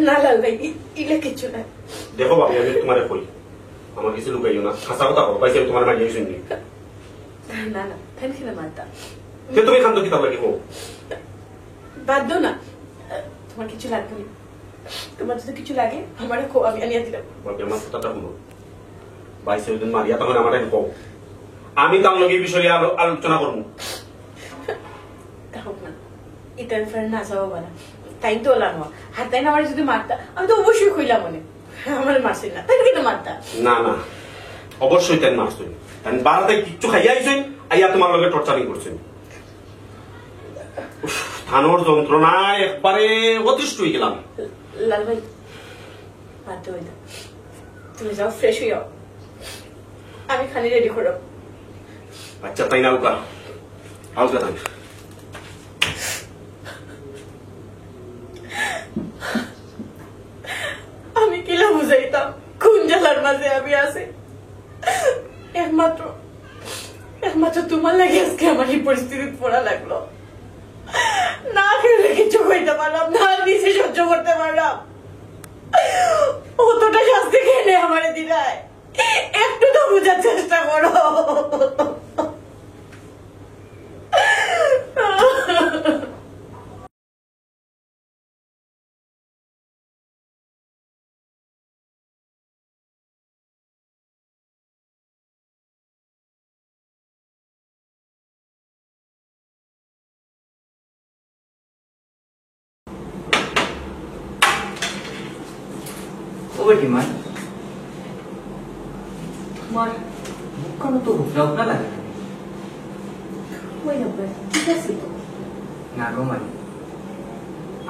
না লাল ভাই ইলে কিছু না। দেখো বাবি আমি তোমার কই আমার কিছু লুকাইও না, ভাষা কথা কো বাইসা তোমার মানিয়া গেছুন নি না না ফ্যান খেলে মারতা কে তুমি খান তো কি তাহলে কি কো বাদ দাও না, তোমার কিছু লাগবে না। তোমার যদি কিছু লাগে আমার আমি আনিয়ে দিলাম। বাবি আমার কথাটা শুনো, বাইসা ওই দিন মারিয়া তখন আমার কো আমি তার লগে এই বিষয়ে আলোচনা করবো। হোক না এটা ফ্রেন্ড না যাবো বলা তাই তো ওলা নোয়া আর তাই না আমার যদি মারতা আমি তো অবশ্যই কইলাম মনে আমার মারছি না, তাই কিন্তু মারতা না না অবশ্যই তাই মারছুন, তাই বারাতে কিচ্ছু খাইয়া আইছুন আইয়া তোমার লগে টর্চারিং করছেন। থানোর যন্ত্রণায় একবারে অতিষ্ঠ হয়ে গেলাম। লাল ভাই মারতে হইল, তুমি যাও ফ্রেশ হইয়াও, আমি খালি রেডি করো। আচ্ছা তাই না আলকা আলকা তাই আমি কিলা বুঝাইতাম কোন জেলার মাঝে আমি আছি। একমাত্র তোমার লাগে আজকে আমার এই পরিস্থিতি পড়া লাগলো। না খেলে কিছু কইতে পারলাম না, নিজে সহ্য করতে পারলাম। অতটা শাস্তি খেলে আমার দিলায়, একটু তো বোঝার চেষ্টা করো। ও বেটি মা মর মুখখান তো রুকনা উকনা লাগে ওই হবে ঠিক আছে তো না গো মানে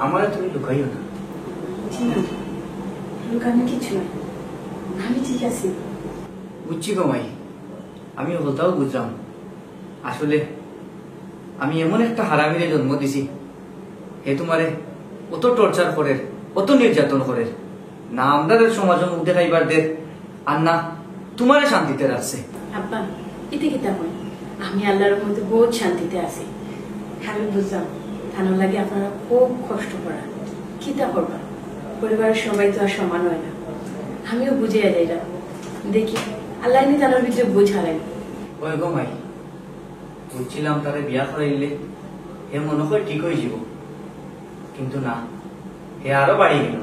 আমার তুমি লুকাইও না। জি না লুকানো কিছু না, আমি ঠিক আছি। বুঝছি গো মাই, আমি বলতাও বুঝলাম আসলে আমি এমন একটা হারামিরে জন্ম দিছি হে তোমারে অত টর্চার করে অত নির্যাতন করে না আমাদের সমাজ মুখ দেখাইবার দে আর না তোমারে শান্তিতে রাখছে। আব্বা এতে কি তেমন আমি আল্লাহর মধ্যে বহুত শান্তিতে আছি। আমি বুঝলাম থানার লাগে আপনারা খুব কষ্ট করা, কি তা করবা, পরিবারের সবাই তো আর সমান হয় না। আমিও বুঝে যাইলাম, দেখি আল্লাহ নি তার ভিতরে বুঝ হারাই। ওই গো মাই বুঝছিলাম তারে বিয়া করাইলে হে মনে হয় ঠিক হয়ে যাব, কিন্তু না হে আরো বাড়ি গেল।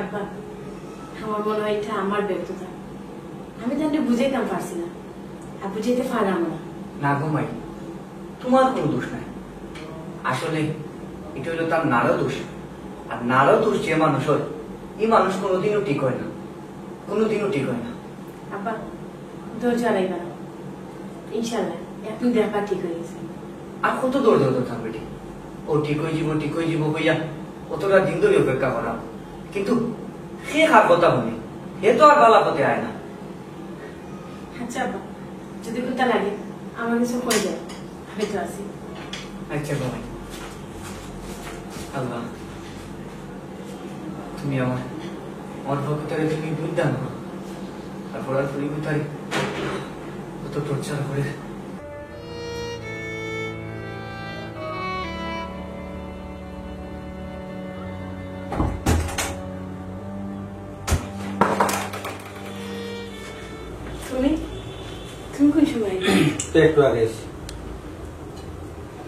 আব্বা আমার মনে হয় এটা আমার ব্যর্থতা, আমি তাহলে বুঝাইতাম পারছি না আর বুঝাইতে পারলাম না। না গো মাই তোমার কোনো দোষ নাই, আসলে এটা হলো তার নারও দোষ। আর নারও দোষ যে মানুষ হয় এই মানুষ কোনোদিনও ঠিক হয় না, কোনোদিনও ঠিক হয় না। আব্বা ধৈর্য হারাইবা না, ইনশাল্লাহ এখন দেখা ঠিক হয়ে গেছে। আর কত দৌড় দৌড় থাকবে ঠিক ও ঠিক হয়ে যাব হইয়া অতটা দিন ধরে অপেক্ষা করা, কিন্তু সে খার কথা শুনি হে তো আর বালা পথে আয় না। আচ্ছা আব্বা, যদি কোথা লাগে আমার কিছু হয়ে যায়, আমি তো আছি। আচ্ছা বাবাই, আল্লাহ তুমি আমার ভক্তরে তুমি বুঝদান করো, তারপর আর পরিবর্তারে কত টর্চার করে। তুমি তুমি কোন সময় এলে? একটু আগে এসে।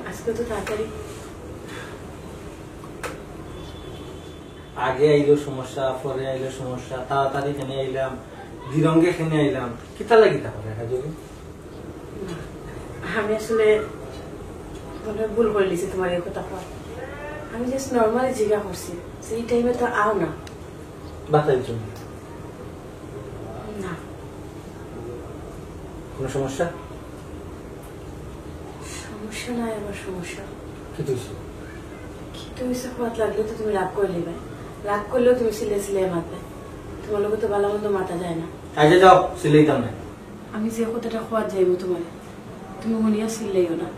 আজকে তো তাড়াতাড়ি। আগে আইলো সমস্যা, পরে আইলো সমস্যা, তাড়াতাড়ি খেনে আইলাম, দিরঙ্গে খেনে আইলাম, কিতা লাগি তা করে যদি আমি আসলে মনে হয় ভুল করে লিছি তোমার এই কথা কর। আমি জাস্ট নর্মালি জিজ্ঞা করছি, সেই টাইমে তো আও না। বাতাই জন্য না, কোনো সমস্যা? সমস্যা নাই আমার সমস্যা। কি তুইছি? কি তুমি খাওয়াত লাগলে তো তুমি রাগ করে নেবে, রাগ করলেও তুমি সিলে সিলে মারবে। তোমার লোক তো ভালো মন্দ মাথা যায় না। আগে যাও, সিলেইতাম না। আমি যে কথাটা খাওয়াত যাইব তোমার, তুমি মনিয়া সিলেইও না,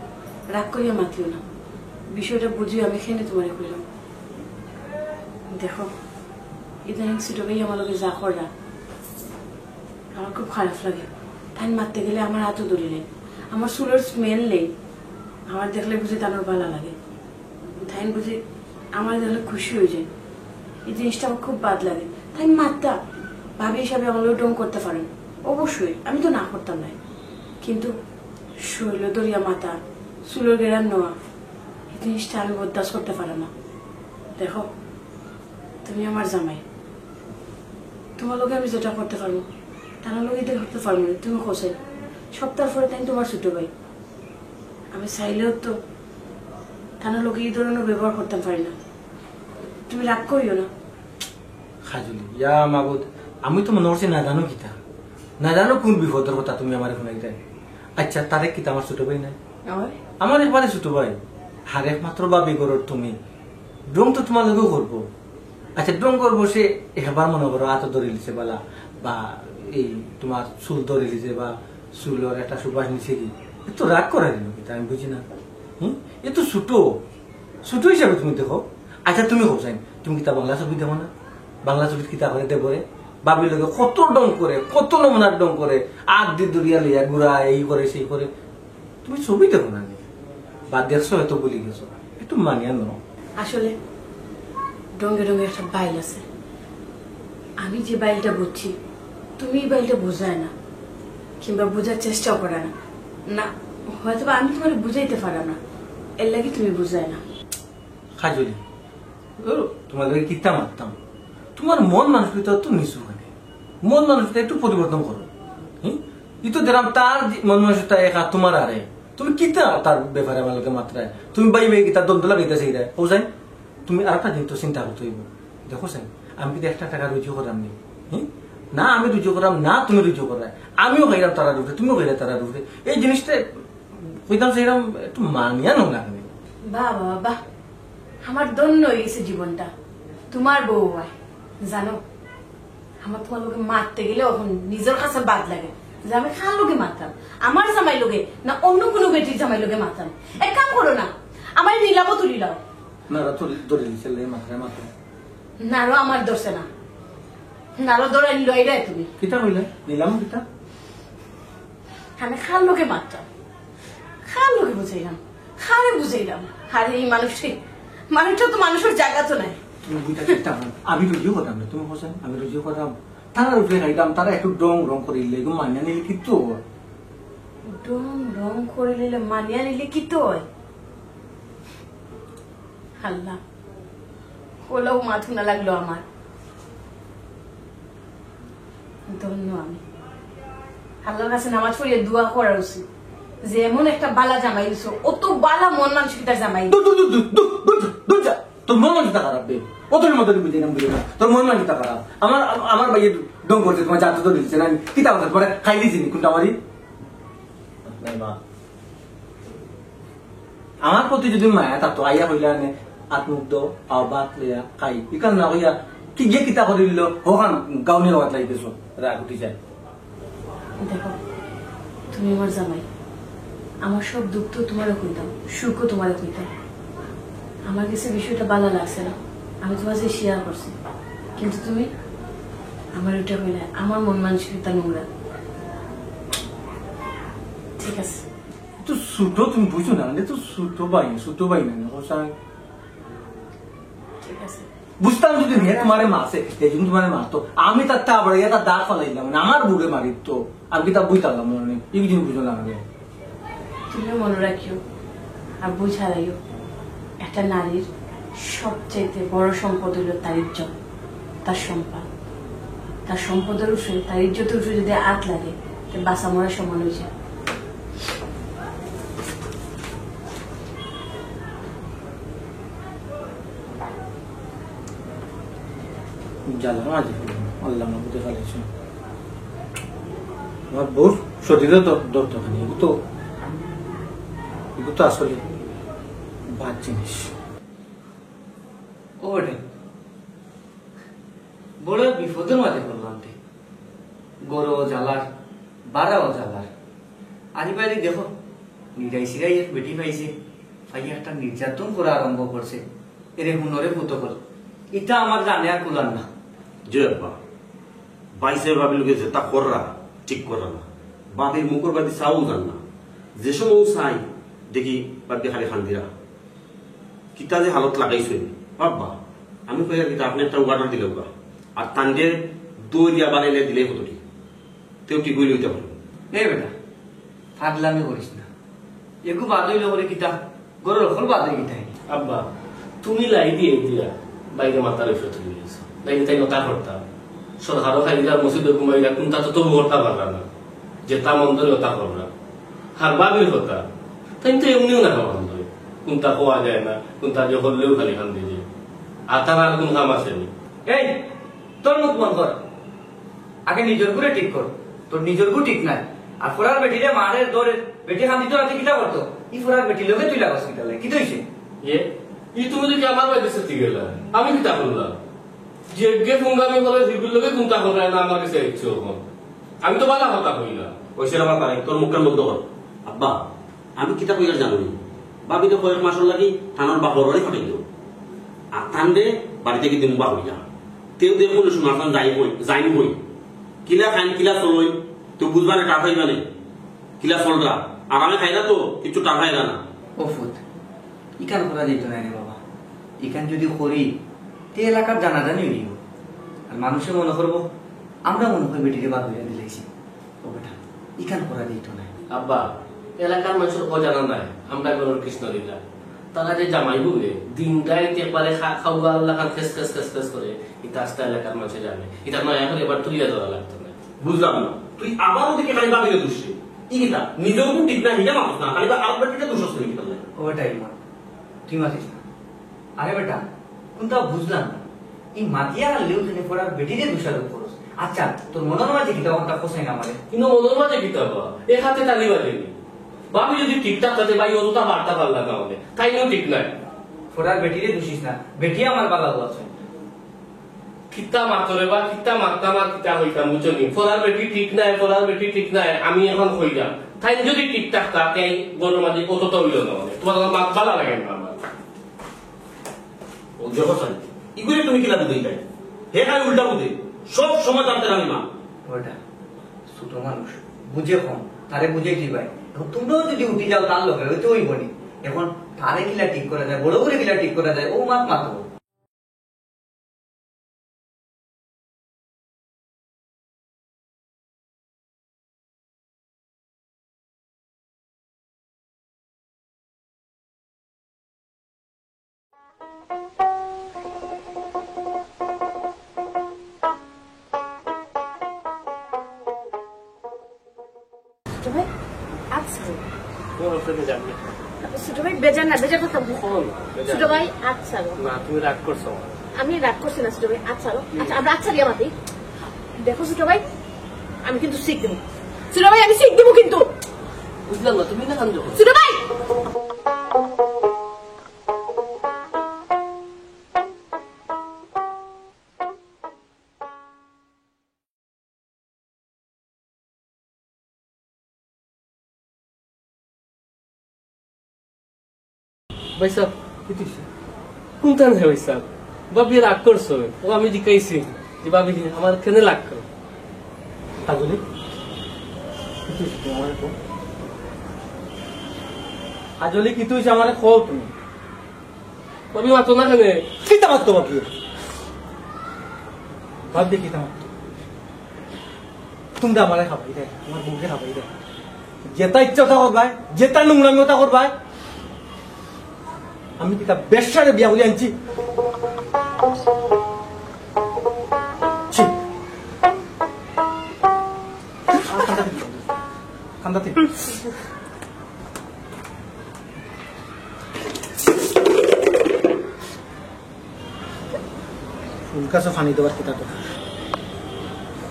রাগ করিয়া মাতিও না। বিষয়টা বুঝিও আমি খেনে তোমারে কইলাম। দেখো, ইদানিং ছোট ভাই আমার লোকে যা করা আমার খুব খারাপ লাগে। তাই মারতে গেলে আমার হাতও ধরিলেন, আমার চুলের স্মেল নেই, আমার দেখলে বুঝি তানোর ভালো লাগে। তাই বুঝি আমার দেখলে খুশি হয়ে যায়। এই জিনিসটা আমার খুব বাদ লাগে। তাই মারতা ভাবি হিসাবে আমার ডং করতে পারেন, অবশ্যই আমি তো না করতাম না, কিন্তু শৈল দরিয়া মাথা, চুলের গেরান নেওয়া, এই জিনিসটা আমি বরদাস্ত করতে পারি না। দেখো, তুমি আমার জামাই, তোমার লোকে আমি যেটা করতে পারবো তার লোক এটা করতে পারবো না। তুমি খোঁজে সপ্তাহ পরে তাই তোমার ছোট ভাই, আমি চাইলেও তো তার লোকে এই ধরনের ব্যবহার করতে পারি না। তুমি রাগ করিও না। খাজুলি ইয়া মাগুদ, আমি তো মনে করছি না জানো কিতা, না জানো কোন বিপদের কথা তুমি আমার শুনাই দেয়। আচ্ছা, তারে কিতা আমার ছোট ভাই নাই? আমার একবারে ছোট ভাই, আর একমাত্র বাবি করো তুমি। ডং তো তোমার লগেও করবো। আচ্ছা, ডং করবো সে এবার মনে করো হাত ধরে লিছে বালা, বা এই তোমার চুল ধরে লিছে, বা চুলের একটা সুবাস নিছে কি, এ তো রাগ করার কিতা আমি বুঝি না। এ তো ছোট হিসাবে তুমি দেখো। আচ্ছা, তুমি হোসাইন, তুমি কিতা বাংলা ছবি দেখো না? বাংলা ছবির কিতা করে দেবরে বাবির লোকে কত ডং করে, কত নমুনার ডং করে, আগ দি দরিয়া লইয়া গুড়া এই করে সেই করে। তুমি ছবি দেখো না, বা দেখছো হয়তো বলি গেছো, একটু মানিয়া ন। আসলে ডঙ্গে ডঙ্গে একটা বাইল আছে, আমি যে বাইলটা বুঝছি তুমি এই বাইলটা বোঝায় না, কিংবা বোঝার চেষ্টাও করে না। না, হয়তো আমি তোমার বুঝাইতে পারা না, এর লাগে তুমি বুঝায় না। খাজলি তোমাদের কিতা মারতাম, তোমার মন মানসিকতা তো নিচু হয়, মন মানসিকতা একটু পরিবর্তন করো। ই তো দেখলাম তার মন মানসিকতা একা তোমার আরে, তুমি কিতা তার ব্যাপারে আমার লোকের মাত্রায় তুমি বাই বাই কিতা দ্বন্দ্ব লাগাইতেছে এটা ওজাই। তুমি আর একটা জিনিস তো চিন্তা করতে হইব, দেখো সেন আমি কিন্তু একটা টাকা রুজু করাম নি, না আমি রুজু করাম না তুমি রুজু করাই, আমিও খাইলাম তারা রুখে, তুমিও খাইলে তারা রুখে। এই জিনিসটা কইতাম সেরকম একটু মানিয়া নো না। বাহ বাহ বাহ, আমার দন্য হয়ে গেছে জীবনটা, তোমার বউ হয়। জানো, আমার তোমার লোকে মারতে গেলে এখন নিজের কাছে বাদ লাগে যে আমি খান লোকে মারতাম, আমার জামাই লোকে না অন্য কোনো বেটির জামাই লোকে মারতাম। এক কাম করো না, আমার নিলামও তুলিলাও না ধরে দিচ্ছে মাথায় মাথায় নারো আমার দোষে না, নারো দৌড়াই নিল এটাই তুমি কিতা কইলে নিলাম কিতা। আমি খান লোকে মারতাম, খান লোকে বুঝাইলাম, খানে বুঝাইলাম। আরে এই মানুষটা তো মানুষের জায়গা তো নাই। তুমি বুঝতে চেষ্টা করো, আমি রুজিও করতাম না, তুমি হোসেন আমি রুজিও করতাম, তারা রুজে খাইতাম, তারা একটু রং করিলে এগুলো মানিয়া নিলে কিন্তু রং করে নিলে মানিয়া নিলে কি তো হয়? আল্লাহ, হলেও মাথু না লাগলো আমার। ধন্য আমি আল্লাহর কাছে নামাজ পড়িয়ে দোয়া করা উচিত যে এমন একটা বালা জামাই দিছো, অত বালা মন মানসিকতার জামাই। তোর মন মানসিকতা খারাপ বে, ওদের মতো বুঝে না, বুঝে না, তোর মন মানসিকতা খারাপ। আমার ভাইয়ের ডং করছে, তোমার জাত তো দিচ্ছে না, কিতা কথা পরে খাই দিয়েছি কোনটা আমারই আমার প্রতি যদি মায়া তা তো আইয়া হইলা নে আত্মুগ্ধ আও বাত লইয়া খাই ইকান না হইয়া কি যে কিতা করে দিল হোকান গাউনি লগাত লাগিতেছ রাগ উঠি যায়। দেখো তুমি আমার জামাই, আমার সব দুঃখ তো তোমারও কইতাম, সুখও তোমারও কইতাম। আমার কাছে বিষয়টা ভালো লাগছে না, আমি তোমার সাথে শেয়ার করছি, কিন্তু তুমি আমার ওটা কইলে আমার মন মানসিকতা নোংরা। ঠিক আছে তো ছোট তুমি বুঝো না তো ছোট বাই না হোসাই ঠিক আছে। বুঝতাম যদি হে তোমারে মাসে এই জন্য তোমারে মারতো, আমি তার তা আবার এটা দাগ ফলাইলাম না আমার বুড়ে মারিত তো আমি কি তা বুঝতাম মনে এই জিনিস বুঝো না আমি। তুমিও মনে রাখিও আর বুঝাইও, একটা নারীর সবচাইতে বড় সম্পদ হইল তার ইজ্জত, তার সম্পদ। তার সম্পদের উঠে তার ইজ্জতের উঠে যদি আট লাগে তাহলে বাসা মরা সমান হয়ে যায়। জ্বালানো আজ আল্লাহ বুঝতে ফেলেছে আমার বউর শরীরে তো দরখানি এগুলো তো আসলে বাদ জিনিস। ওরে বড় বিপদের মাঝে পড়লাম গরও জ্বালার বাড়াও জ্বালার। আজ বাইরে দেখো নিরাই সিরাই এক বেটি পাইছে, পাইয়া একটা নির্যাতন করা আরম্ভ করছে। এরে হুনরে পুত কর, এটা আমার জানে আর কুলার না। যে আব্বা বাইসে ভাবিল গেছে তা কররা ঠিক করা না, বাপের মুখর বাদি চাও জান না, যে সময় চাই দেখি বাদি খালি খান্দিরা কিতা যে হালত লাগাইছে বাবা। আমি কই আর কিতা আপনি একটা উদাহরণ দিলে আর তান্ডে দই দিয়া বানাইলে দিলে হতো ঠিক তেও ঠিক হইলে হইতে পারো। এ বেটা ফাদলামি করিস না, এগু বাদ হইল বলে কিতা গরুর রখল বাদ হয়ে গিতা। আব্বা তুমি লাই দিয়ে দিয়া বাইরে মাতার এসে তুলে গেছো, বাইরে তাই নতা করতাম সরকারও খাইলা মসজিদে ঘুমাইলা, কোনটা তো তবু করতে পারলা না, যে তা মন্দিরে ওটা করলা হার বাবির হতা তাই তো এমনিও না খাওয়া মন্দিরে, কোনটা খাওয়া যায় না, কোনটা যে হলেও খালি খান দিয়ে আর তার আর কোন কাম আসেনি। এই তোর মুখ বন্ধ কর, আগে নিজের গুড়ে ঠিক কর, তোর নিজের গু ঠিক নাই। আর ফোরার বেটিরে মারের দৌড়ে বেটি খান দিত রাতে কিটা করতো, ই ফোরার বেটি লোকে তুই লাগাস কিটা লাগে কি তৈছে ই তুমি যদি আমার বাড়িতে সেটি গেলা আমি কিতা করলাম, যে গে ফুঙ্গামি করে জিগুর লোকে কোনটা করে না আমার কাছে ইচ্ছে ওরকম, আমি তো বালা কথা কইলাম। ওইসে আবার তাই তোর মুখের মধ্যে কর। আব্বা আমি কিতা কইলা জানো ভাবি তো কয়েক মাসের লাগি থানার বাপর বাড়ি ফাটাই দিও আর থানবে বাড়ি থেকে দিন বা হইয়া তেও দেখুন শোনার যাইনি বই কিলা খাইন কিলা চলই তো বুঝবানে টাকা খাইবানে কিলা চলরা আর আমি খাই না তো কিছু টাকা খাইলা না। ওফুত ইকান করা যেত না রে বাবা, ইকান যদি করি তে এলাকার জানাজানি হইব আর মানুষে মনে করবো আমরা মনে করি বেটিরে বাদ হইয়া দিলাইছি। ও বেটা ইকান করা যেত না। আব্বা এলাকার মানুষের অজানা নাই আমরা গরুর কৃষ্ণ দিলা, তারা যে জামাই বলে দিন রাত একবারে খাওয়া আল্লাহ খান খেস খেস খেস খেস করে এটা আস্তে এলাকার মানুষে জানে, এটা নয় এখন এবার তুলিয়া দেওয়া লাগতো না। বুঝলাম না তুই আবার ওদিকে খালি ভাবিলে দুষে ই কিতা নিজেও তো ঠিক না হিজা মানুষ না খালি আর বেটিটা দুশো করে কিতা লাগে। ও বেটা ইমান তুই মাতিস না। আরে বেটা কোনটা বুঝলাম না, এই মাতিয়া হারলেও তুমি পড়ার বেটিরে দোষারোপ করস। আচ্ছা তোর মনের মাঝে কিতা ওটা পোষাই না আমারে, কিন্তু মনের মাঝে কিতা বা এক হাতে তালি বাজেনি বাবু যদি ঠিকঠাক থাকে ভাই অতটা বার্তা পারলা না হলে তাইও ঠিক নাই। পড়ার বেটিরে দোষিস না, বেটি আমার বালা আছে। কিতা মাতরে বা কিতা মারতাম আর কিতা হইতাম বুঝলি, ফলার বেটি ঠিক নাই ফলার বেটি ঠিক নাই আমি এখন হইলাম তাই যদি ঠিকঠাক থাকে গরুর মাঝে অতটা হইল না হলে তোমার মাত ভালো লাগে না আমার। ও জগসান ইগুলি তুমি কিলা বুঝেই যায় হে খাই উল্টা বুঝে সব সময় জানতে আমি মা ওটা ছোট মানুষ বুঝে কম তারে বুঝে কি ভাই। এখন তোমরাও যদি উঠে যাও তার লোকের হইতে ওই বনি, এখন তারে কিলা ঠিক করা যায় বড় করে কিলা ঠিক করা যায় ও মাত মাতো। বেজার না বেজার কথা ছোট ভাই আচ্ছা না তুমি রাগ করছো, আমি রাগ করছি না ছোট ভাই। আচ্ছা আচ্ছা আমরা আচ্ছা দিয়া মাতি দেখো ছোট ভাই আমি কিন্তু শিখ দেবো, ছোট ভাই আমি শিখ দেবো কিন্তু বুঝলাম না তুমি না কান ছোট ভাই ভাই সাহেব কোনটান হে ভাই সাহেব বাবি রাগ করছো ও আমি জিকাইছি যে বাবি আমার কেনে রাগ করো কাজলি কি তুই আমার কো কাজলি কি তুই আমার কো তুমি বাবি মাতো না কেনে কি তামাক তো বাকি ভাব দেখি তামাক তুমি তো আমার খাবাই দে আমার বউকে খাবাই দে যেটা ইচ্ছা ওটা করবাই যেটা নোংরামি ওটা করবাই আমি কি তা বেশারে বিয়া বলে আনছি ছি। কান্দাতে ফুল কাছে ফানি দেওয়ার কথা তো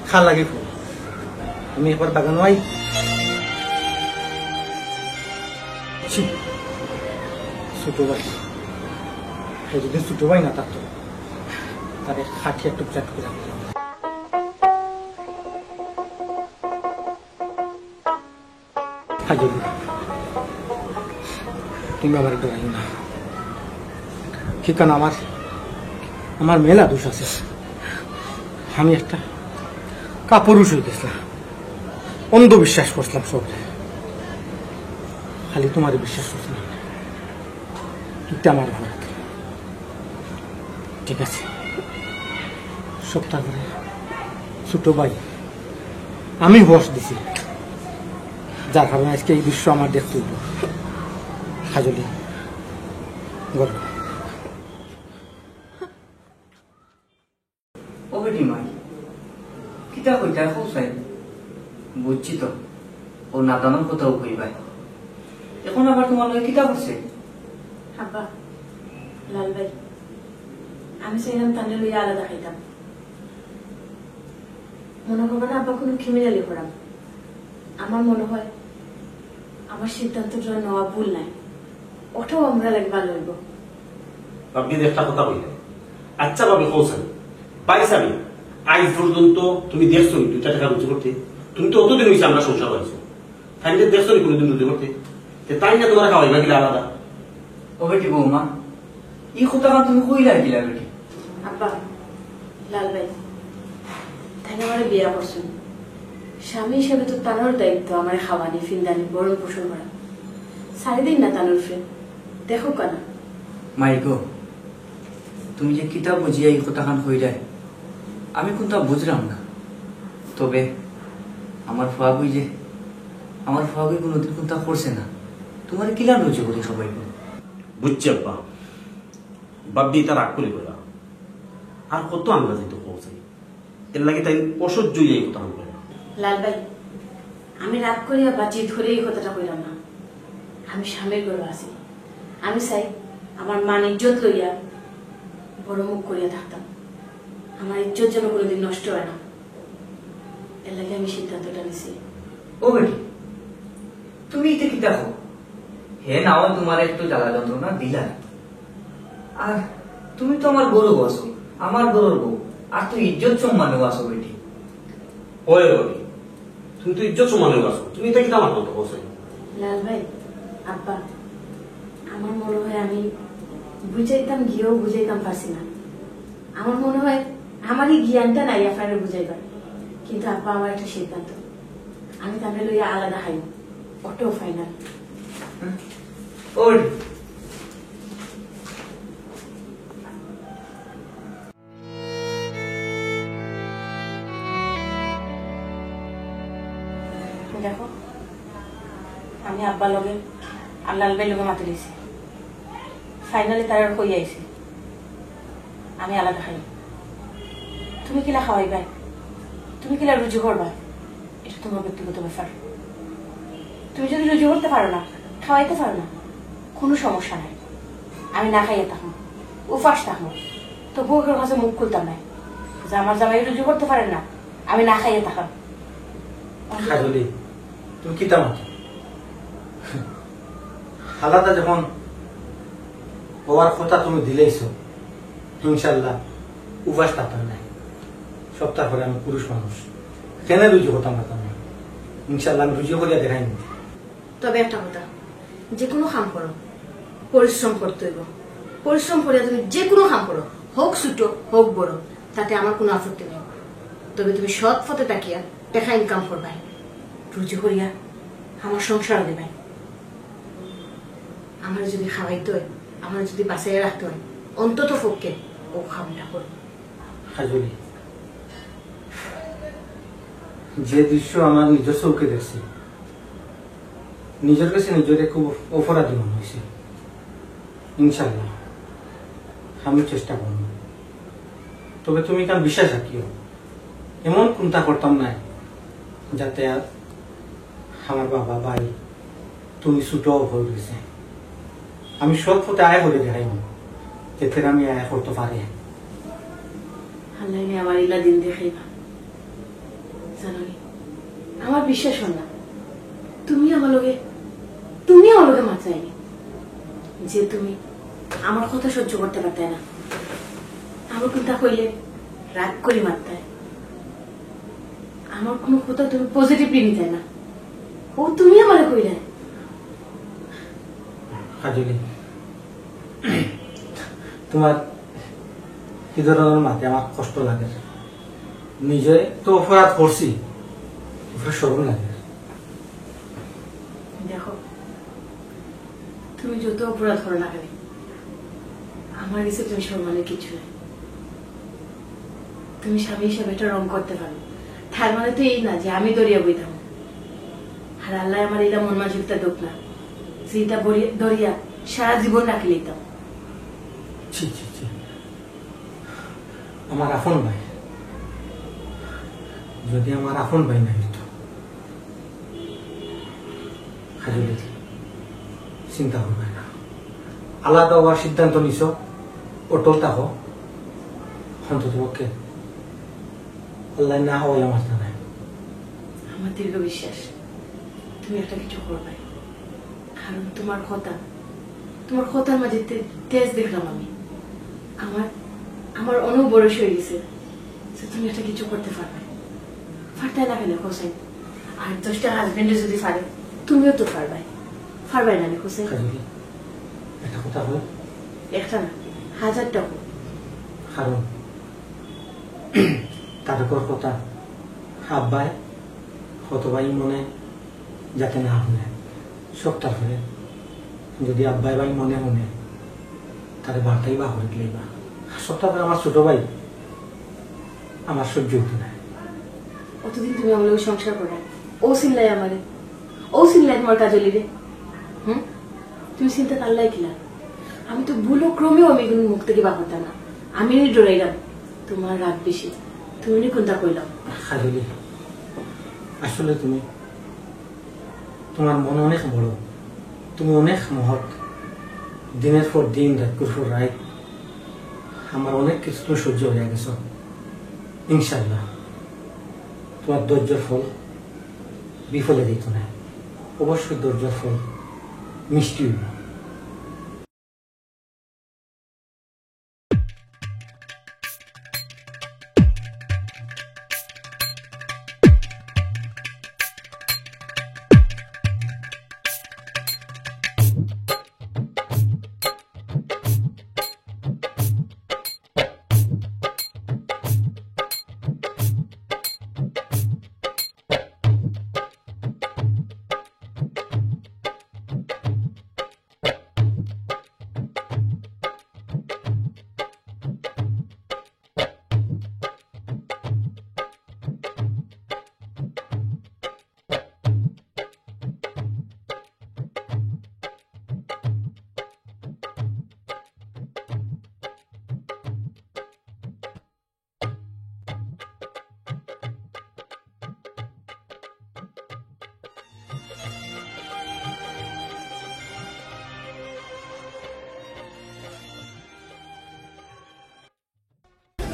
খা লাগে ফুল আমি একবার বাগানো আই ছি ছোট ভাই যদি ছোট ভাই না থাকতো তারে খাটিয়া টুকরা টুকরা হাজলি তুমি আবার ডরাই না ঠিকানা আমার মেলা দোষ আছে আমি একটা কাপুরুষ হয়ে গেছিলাম অন্ধবিশ্বাস করছিলাম সব খালি তোমার বিশ্বাস করছিলাম এটা আমার ভালো ঠিক আছে সপ্তাহ করে ছোট ভাই আমি বস দিছি যার কারণে আজকে এই দৃশ্য আমার দেখতে হইল হাজলি গর্ব ও বেটি মাই কিতা কইতা কৌসাই বুঝছি তো ও নাদানোর কথাও কইবাই এখন আবার তোমার লগে কিতা করছে আব্বা লাল ভাই আমি চাইলাম তাহলে লইয়া আলাদা খাইতাম মনে করবেন আব্বা কোনো ক্রিমিনালি করাম আমার মনে হয় আমার সিদ্ধান্তটা নেওয়া ভুল নাই ওটাও আমরা লাগে ভালো হইব আপনি একটা কথা বললেন আচ্ছা ভাবে কৌশল পাইসাবি আজ পর্যন্ত তুমি দেখছো 2 টাকা রুজি করতে তুমি তো অতদিন হয়েছে আমরা সংসার হয়েছো তাই দেখছো নি কোনোদিন রুজি করতে তাই না তোমার খাওয়াইবা কিনা আলাদা ও বেটি বৌমা ই কথা তুমি কইলা কিলা বেটি আব্বা লাল ভাই তাই আমার বিয়া করছেন স্বামী হিসেবে তো তানোর দায়িত্ব আমার খাওয়ানি ফিন্দানি বড় পোষণ করা সারিদিন না তানোর ফ্রেন্ড দেখো কানা মাই গো তুমি যে কিতা বুঝিয়া এই কথাখান কইরাই আমি কোনটা বুঝলাম না তবে আমার ফাগুই কোনোদিন কোনটা করছে না তোমার কিলা রুজি করি সবাই বুঝছি আব্বা বাব্বি তার রাগ করে কইরা আর কত আমরা যেতে পৌঁছাই এর লাগে তাই অসহ্য এই কথা বলে লাল ভাই আমি রাগ করিয়া বা জিদ ধরে এই কথাটা কইলাম না আমি স্বামীর গর্বে আছি আমি চাই আমার মান ইজ্জত লইয়া বড় মুখ করিয়া থাকতাম আমার ইজ্জত যেন কোনোদিন নষ্ট হয় না এর লাগে আমি সিদ্ধান্তটা নিছি ও বেটি তুমি এতে কিতা হো হে নাও তোমার একটু জ্বালা যন্ত্রণা দিলা আর তুমি তো আমার গরু আছো আমার গরুর বউ আর তুই ইজ্জত সম্মানেও আছো বেটি ওই রবি তুমি তো ইজ্জত সমানে আছো তুমি এটা কি আমার মতো কৌশল লাল ভাই আব্বা আমার মনে হয় আমি বুঝাইতাম গিয়েও বুঝাইতাম পারছি না আমার মনে হয় আমারই জ্ঞানটা নাই আপনারা বুঝাইবার কিন্তু আব্বা আমার একটা সিদ্ধান্ত আমি তাহলে লইয়া আলাদা খাইব ওটাও ফাইনাল ও বেটি দেখো আমি আব্বা লগে আর লাল ভাই লগে মাতি দিয়েছি ফাইনালি তার কই আইছে আমি আলাদা খাই তুমি কিলা খাওয়াইবা তুমি কিলা রুজি করবা এটা তোমার ব্যক্তিগত ব্যাপার তুমি যদি রুজি করতে পারো না খাওয়াইতে পারো না কোনো সমস্যা নাই আমি না খাইয়ে থাকবো উপাস থাকবো তো বউকের কাছে মুখ খুলতাম নাই যে আমার জামাই রুজি করতে পারে না আমি না খাইয়ে থাকাম খাজলি তুমি কি তামা আলাদা যখন হওয়ার কথা তুমি দিলেইছো ইনশাল্লাহ উপাস থাকতাম নাই সপ্তাহ পরে আমি পুরুষ মানুষ কেন রুজি হতাম না তুমি ইনশাল্লাহ আমি রুজি করিয়া দেখাইনি তবে একটা কথা যে কোনো কাম করো পরিশ্রম করতে হইব। পরিশ্রম করে তুমি যে কোনো কাম করো, হোক ছোট হোক বড়, তাতে আমার কোনো আপত্তি নেই। তবে তুমি সৎ পথে তাকিয়া টাকা ইনকাম করবাই, রুজি করিয়া আমার সংসার দেবাই। আমার যদি খাওয়াইতে হয়, আমার যদি বাঁচাইয়া রাখতে হয়, অন্তত পক্ষে ও খামটা করো। হাজুলি, যে দৃশ্য আমার নিজের চৌকে দেখছি, নিজের কাছে নিজের খুব অপরাধী মনে হয়েছে। ইনশাল্লাহ আমি চেষ্টা করব। তবে তুমি কান বিশ্বাস রাখিও, এমন চিন্তা করতাম না যাতে আর আমার বাবা ভাই তুমি ছোট হয়ে গেছে। আমি সব পথে আয় করে দেখাইব, যেতে আমি আয় করতে পারি। আল্লাহ আমার ইলা দিন দেখাইবা। জানি আমার বিশ্বাস হল না তুমি আমার লগে মাত্রাইনি, যে তুমি আমার কথা সহ্য করতে পারতে না। আমার কথা কইলে রাগ করি মাত্রায়, আমার কোনো কথা তুমি পজিটিভলি নিতে না। ও তুমি আমার কইলে হাজুলি, তোমার এই ধরনের মাঝে আমার কষ্ট লাগে। নিজে তো অপরাধ করছি, সরম লাগে। দেখো, তুমি যত অপরাধ করো না কেন, আমার কাছে তুমি সম্মানের কিছু নেই। তুমি স্বামী হিসাবে এটা রং করতে পারো, তার মানে তো এই না যে আমি দরিয়া বইতাম। আর আল্লাহ আমার এটা মন মানসিকতা দোক না যে এটা দরিয়া সারা জীবন রাখি লইতাম। ছি ছি ছি, আমার আপন ভাই, যদি আমার আপন ভাই না হইতো। হাজুলি, চিন্তা করবে না, আলাদা হওয়ার সিদ্ধান্ত নিছ, অটল থাকো। অন্তত পক্ষে আল্লাহ না হওয়াই আমার জানায়। আমার দীর্ঘ বিশ্বাস তুমি একটা কিছু করবে, কারণ তোমার কথার মাঝে তেজ দেখলাম আমি। আমার অনেক বয়স হয়ে গেছে যে তুমি একটা কিছু করতে পারবে। পারতে না কেন হোসেন? আর 10টা হাজবেন্ডে যদি পারে, তুমিও তো পারবাই। পারবাই না হোসেন? হাজুলি, একটা কথা হলো, একটা না 1000টা হোক। কারণ তারপর কথা আব্বাই হতবাই মনে যাতে না শুনে সবটা হলে, যদি আব্বাই ভাই মনে মনে তাহলে বার্তাই বা হয়ে দিলেই বা সবটা আমার ছোট ভাই, আমার সহ্য হতে না। অতদিন তুমি আমার লোক সংসার করে ও চিনলাই আমারে, ও চিনলাই তোমার কাজলি রে। তুমি চিন্তা কাল্লাই কিলা? আমি তো ভুলো ক্রমেও আমি কিন্তু মুখ থেকে বাহতাম না। আমি ডরাইলাম তোমার রাগ বেশি, তুমি কোনটা কইলাম। হাজুলি, আসলে তোমার মন অনেক বড়, তুমি অনেক মহৎ। দিনের পর দিন, রাতের পর রাত আমার অনেক কিছু তুমি সহ্য হয়ে গেছ। ইনশাল্লাহ তোমার ধৈর্যের ফল বিফলে দিত না, অবশ্যই ধৈর্যের ফল মিষ্টি হইব।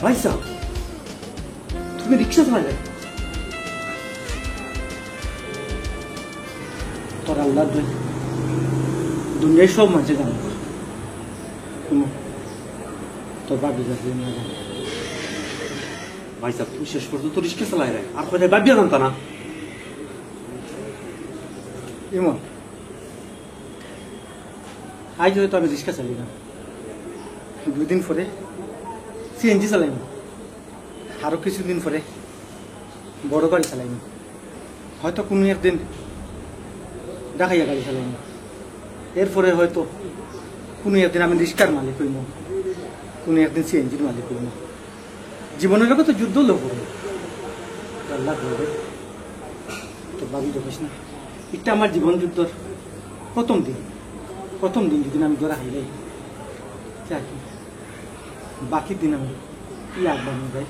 ভাই সাহেব, তুমি রিক্সা চালালে? তোর আল্লাহ দুনিয়ায় সব মাঝে জানো, তোর বাবি যাবে না জানো। ভাই সাহেব, তুমি শেষ পর্যন্ত রিক্সা চালাই রে, আর কোথায় ভাবিয়া জানতা না? ইমন, আজ হয়তো আমি রিক্সা চালাই না, 2 দিন পরে সিএনজি চালাইনি, আরো কিছুদিন পরে বড় গাড়ি চালাইনি, হয়তো কোনো একদিন ডাকাইয়া গাড়ি চালাইনি, এরপরে হয়তো কোনো একদিন আমি রিক্সার মালিক হইম, কোনো একদিন সিএনজির মালিক হইম। জীবনের লোক তো যুদ্ধ লোক হবে, আল্লাহ করবে তো ভাবি দেখিস না। এটা আমার জীবন যুদ্ধর প্রথম দিন যদি আমি ধরা হাইলাই চাকরি, বাকি দিন আমি কি আগবাড়ি ভাই।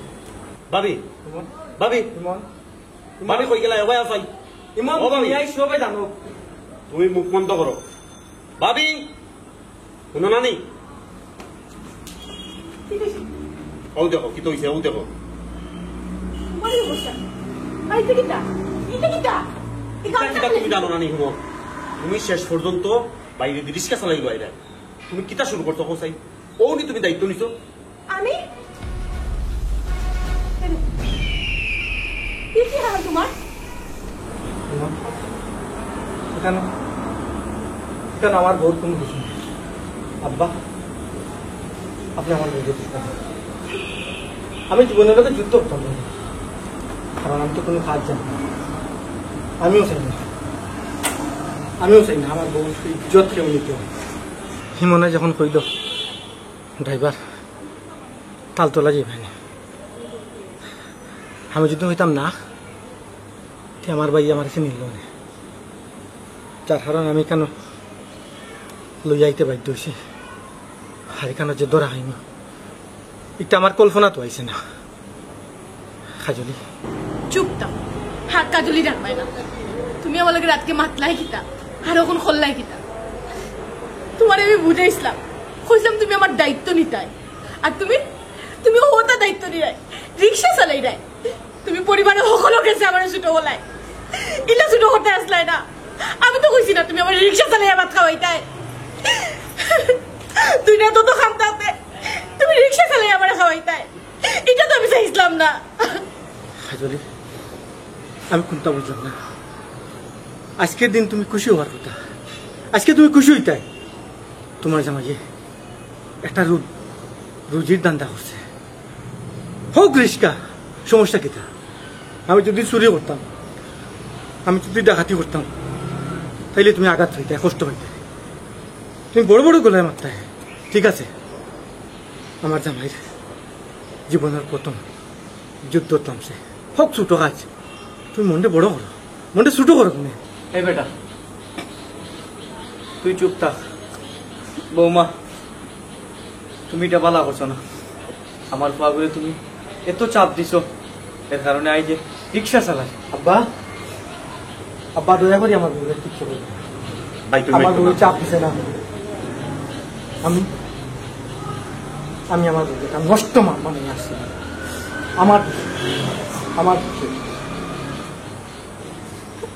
ভাবি ভাবি ভাবি কই গেলা এবাই আসাই ইমান ও ভাবি। তুমি সবাই জানো। তুমি মুখ বন্ধ করো। ভাবি শুনো নানি, ও দেখো কি তো হইছে, ও দেখো তোমারই অবস্থা। আর এটা কিটা? এটা কিটা? এই কিতা কাজটা কিতা তুমি জানো নানি? শুনো, তুমি শেষ পর্যন্ত বাইরে দিয়ে রিক্সা চালাই বাইরে, তুমি কিতা শুরু করছো হোসাই? ও নি তুমি দায়িত্ব নিছো। আমি কি হাল তোমার? এখানে এখানে আমার বহুত কোনো কিছু নেই। আব্বা, আপনি আমার বউ দেখতে পারেন। আমি জীবনের লোকে যুদ্ধ করতাম না, কারণ আমি তো কোনো কাজ জানি না। আমিও চাই না আমার বউ ইজ্জত কেউ নিতে হয়। হিমনে যখন কইল ড্রাইভার তালতলা যাইবে না, আমি যদি হইতাম না তে আমার ভাই আমার কাছে নিল না, যার কারণ আমি কেন লই যাইতে বাধ্য হয়েছি। আর এখানে যে ধরা হয়নি এটা আমার কল্পনা তো আইছে না। খাজলি চুপ থাক, হাত কাজলি রাখবাই না। তুমি আমার লগে রাতকে মাতলাই কিতা আর এখন খোল্লাই কিতা? তোমার আমি বুঝাইছিলাম, কইছিলাম তুমি আমার দায়িত্ব নিতাই, আর তুমি ওটা দায়িত্ব নিরাই, রিক্সা চালাই রাই। তুমি পরিবারের সকলো গেছে আমার ছোট বলাই, ইলা ছোট করতে আসলাই না। আমি তো কইছি না তুমি আমার রিক্সা চালাই ভাত খাওয়াইতাই। তুই না তো খামতাতে তুমি রিক্সা চালাই আমার খাওয়াইতাই, এটা তো আমি চাইছিলাম না। খাজলি আমি কোনটা বুঝলাম না। আজকের দিন তুমি খুশি হওয়ার কথা, আজকে তুমি খুশি হইতাই। তোমার জামাইয়ে একটা রুজির দান্দা করছে, হোক রিস্কা, সমস্যা কিতা? আমি যদি চুরি করতাম, আমি যদি ডাকাতি করতাম, তাইলে তুমি আঘাত হইতে, কষ্ট হইতে। তুমি বড় বড় গলায় মারতাই, ঠিক আছে? আমার জামাইয়ের জীবনের প্রথম যুদ্ধ থামছে, হোক ছোট কাজ, তুমি মনটা বড় করো, মনটা ছোট করো। তুমি এই বেটা তুই চুপ থাক। বৌমা তুমি এটা বালা করছো না, আমার পাগুলে তুমি এত চাপ দিছো, এর কারণে আই যে রিক্সা চালাই। আব্বা, আব্বা দয়া করি আমার বউকে কিচ্ছু করবে না। ভাই তুমি আমার একটু বউ না। চাপ দিছে না, আমি আমার বউকে নষ্ট মানে আসছি। আমার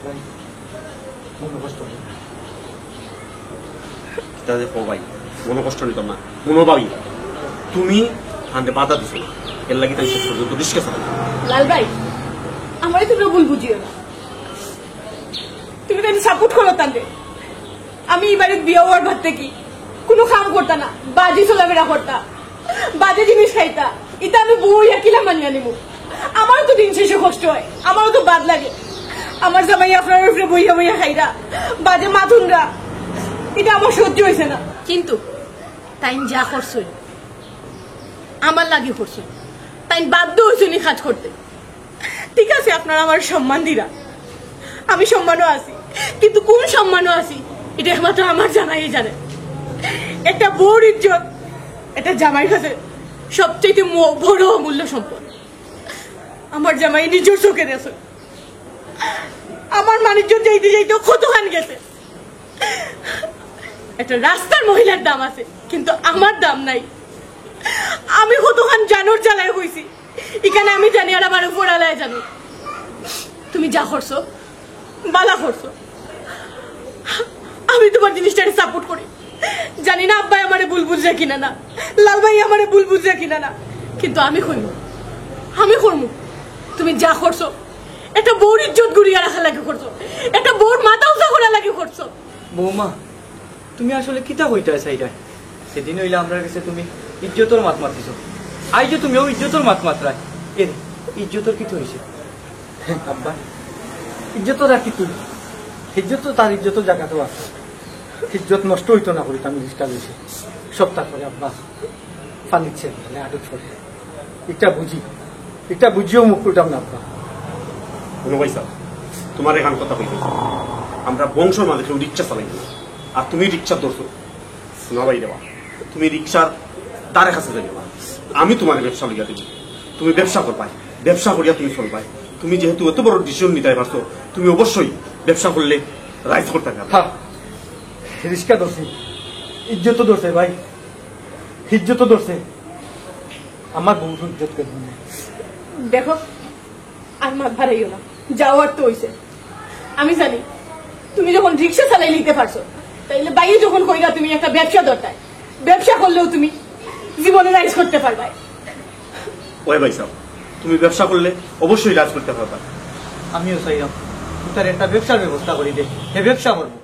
ভাই, মনে কষ্ট হবে না। কিতা দেখো ভাই, মনে কষ্ট নিতাম না। মনো ভাবি তুমি হাতে বাধা দিছো না, এর লাগি তাই শেষ পর্যন্ত রিক্সা চালাই। লাল ভাই, আমারই তুমি ভুল বুঝিও না। তুমি তো সাপোর্ট করো তাদের। আমি এবারে বিয়ে হওয়ার ভাত থেকে কোনো কাম করতা না, বাজে চলাফেরা করতা, বাজে জিনিস খাইতা। এটা আমি বউ কিলা মানিয়া নিব? আমারও তো দিন শেষে কষ্ট হয়, আমারও তো বাদ লাগে। আমার জামাই আপনার উপরে বইয়া বইয়া খাইরা, বাজে মাথুনরা, এটা আমার সহ্য হয়েছে না। কিন্তু তাই যা করছো আমার লাগে করছো, তাই বাধ্য হয়েছে নি কাজ করতে। ঠিক আছে, আপনারা আমার সম্মান দিরা, আমি সম্মানও আছি, কিন্তু কোন সম্মানও আছি এটা একমাত্র আমার জামাই জানে। একটা বউর ইজ্জত এটা জামাইয়ের কাছে সবচেয়ে বড় অমূল্য সম্পদ। আমার জামাই নিজের চোখে দেখছে আমার মানুষ যাইতে যাইতে কতখান গেছে। একটা রাস্তার মহিলার দাম আছে, কিন্তু আমার দাম নাই। আমি কতখান জানোর জ্বালায় হয়েছি, এখানে আমি জানি আর আমার উপর আলায় জানো। তুমি যা করছো বালা করছো, আমি তোমার জিনিসটাকে সাপোর্ট করি। জানি না আব্বাই আমারে ভুল বুঝছে কিনা না, লাল ভাই আমারে ভুল বুঝছে কিনা না, কিন্তু আমি করবো। তুমি যা করছো একটা বউর ইজ্জত গুড়িয়ে রাখা লাগে করছো, একটা বউর মাথা উঁচা করা লাগে করছো। বৌমা, তুমি আসলে কিতা হইতে চাইরা সেদিন হইলে আমরা কাছে তুমি ইজ্জতর মাত মাতিছো আই যে তুমিও ইজ্জতর মাত মাত্রায় এর ইজ্জতর কি হয়েছে? আব্বা ইজ্জত রাখি তুই ইজ্জত তার ইজ্জত জায়গাতেও আছে ইজ্জত নষ্ট হইতো না করি আমি রিস্কা দিয়েছি সপ্তাহ করে আব্বা ফানিচ্ছে মানে আটক করে এটা বুঝিও মুখ উঠাম না আব্বা। কোনো পয়সা তোমার এখান কথা কইতে আমরা বংশের মাঝে কেউ রিক্সা চালাই না আর তুমি রিক্সা ধরছো শোনা ভাই দেওয়া তুমি রিক্সার দ্বারে কাছে যাই আমি তোমার ব্যবসা লইয়া দিব তুমি ব্যবসা করবাই ব্যবসা করিয়া তুমি চলবাই তুমি যেহেতু এত বড় ডিসিশন নিতে পারছো তুমি অবশ্যই ব্যবসা করলে রাইজ করতে পারবে। হ্যাঁ রিস্কা ধরছে ইজ্জত ধরছে ভাই ইজ্জত ধরছে আমার বউ ইজ্জত করবে না। দেখো আর মাত ভাড়াইও না যাওয়ার তো হইছে আমি জানি তুমি যখন রিক্সা চালাই নিতে পারছো তাইলে বাইরে যখন কইরা তুমি একটা ব্যবসা দরকার ব্যবসা করলেও তুমি জীবনে রাইজ করতে পারবে। ওই ভাই সাহেব তুমি ব্যবসা করলে অবশ্যই রাজ করতে পারবে। আমিও চাইলাম তার একটা ব্যবসার ব্যবস্থা করি দে, এ ব্যবসা করবো।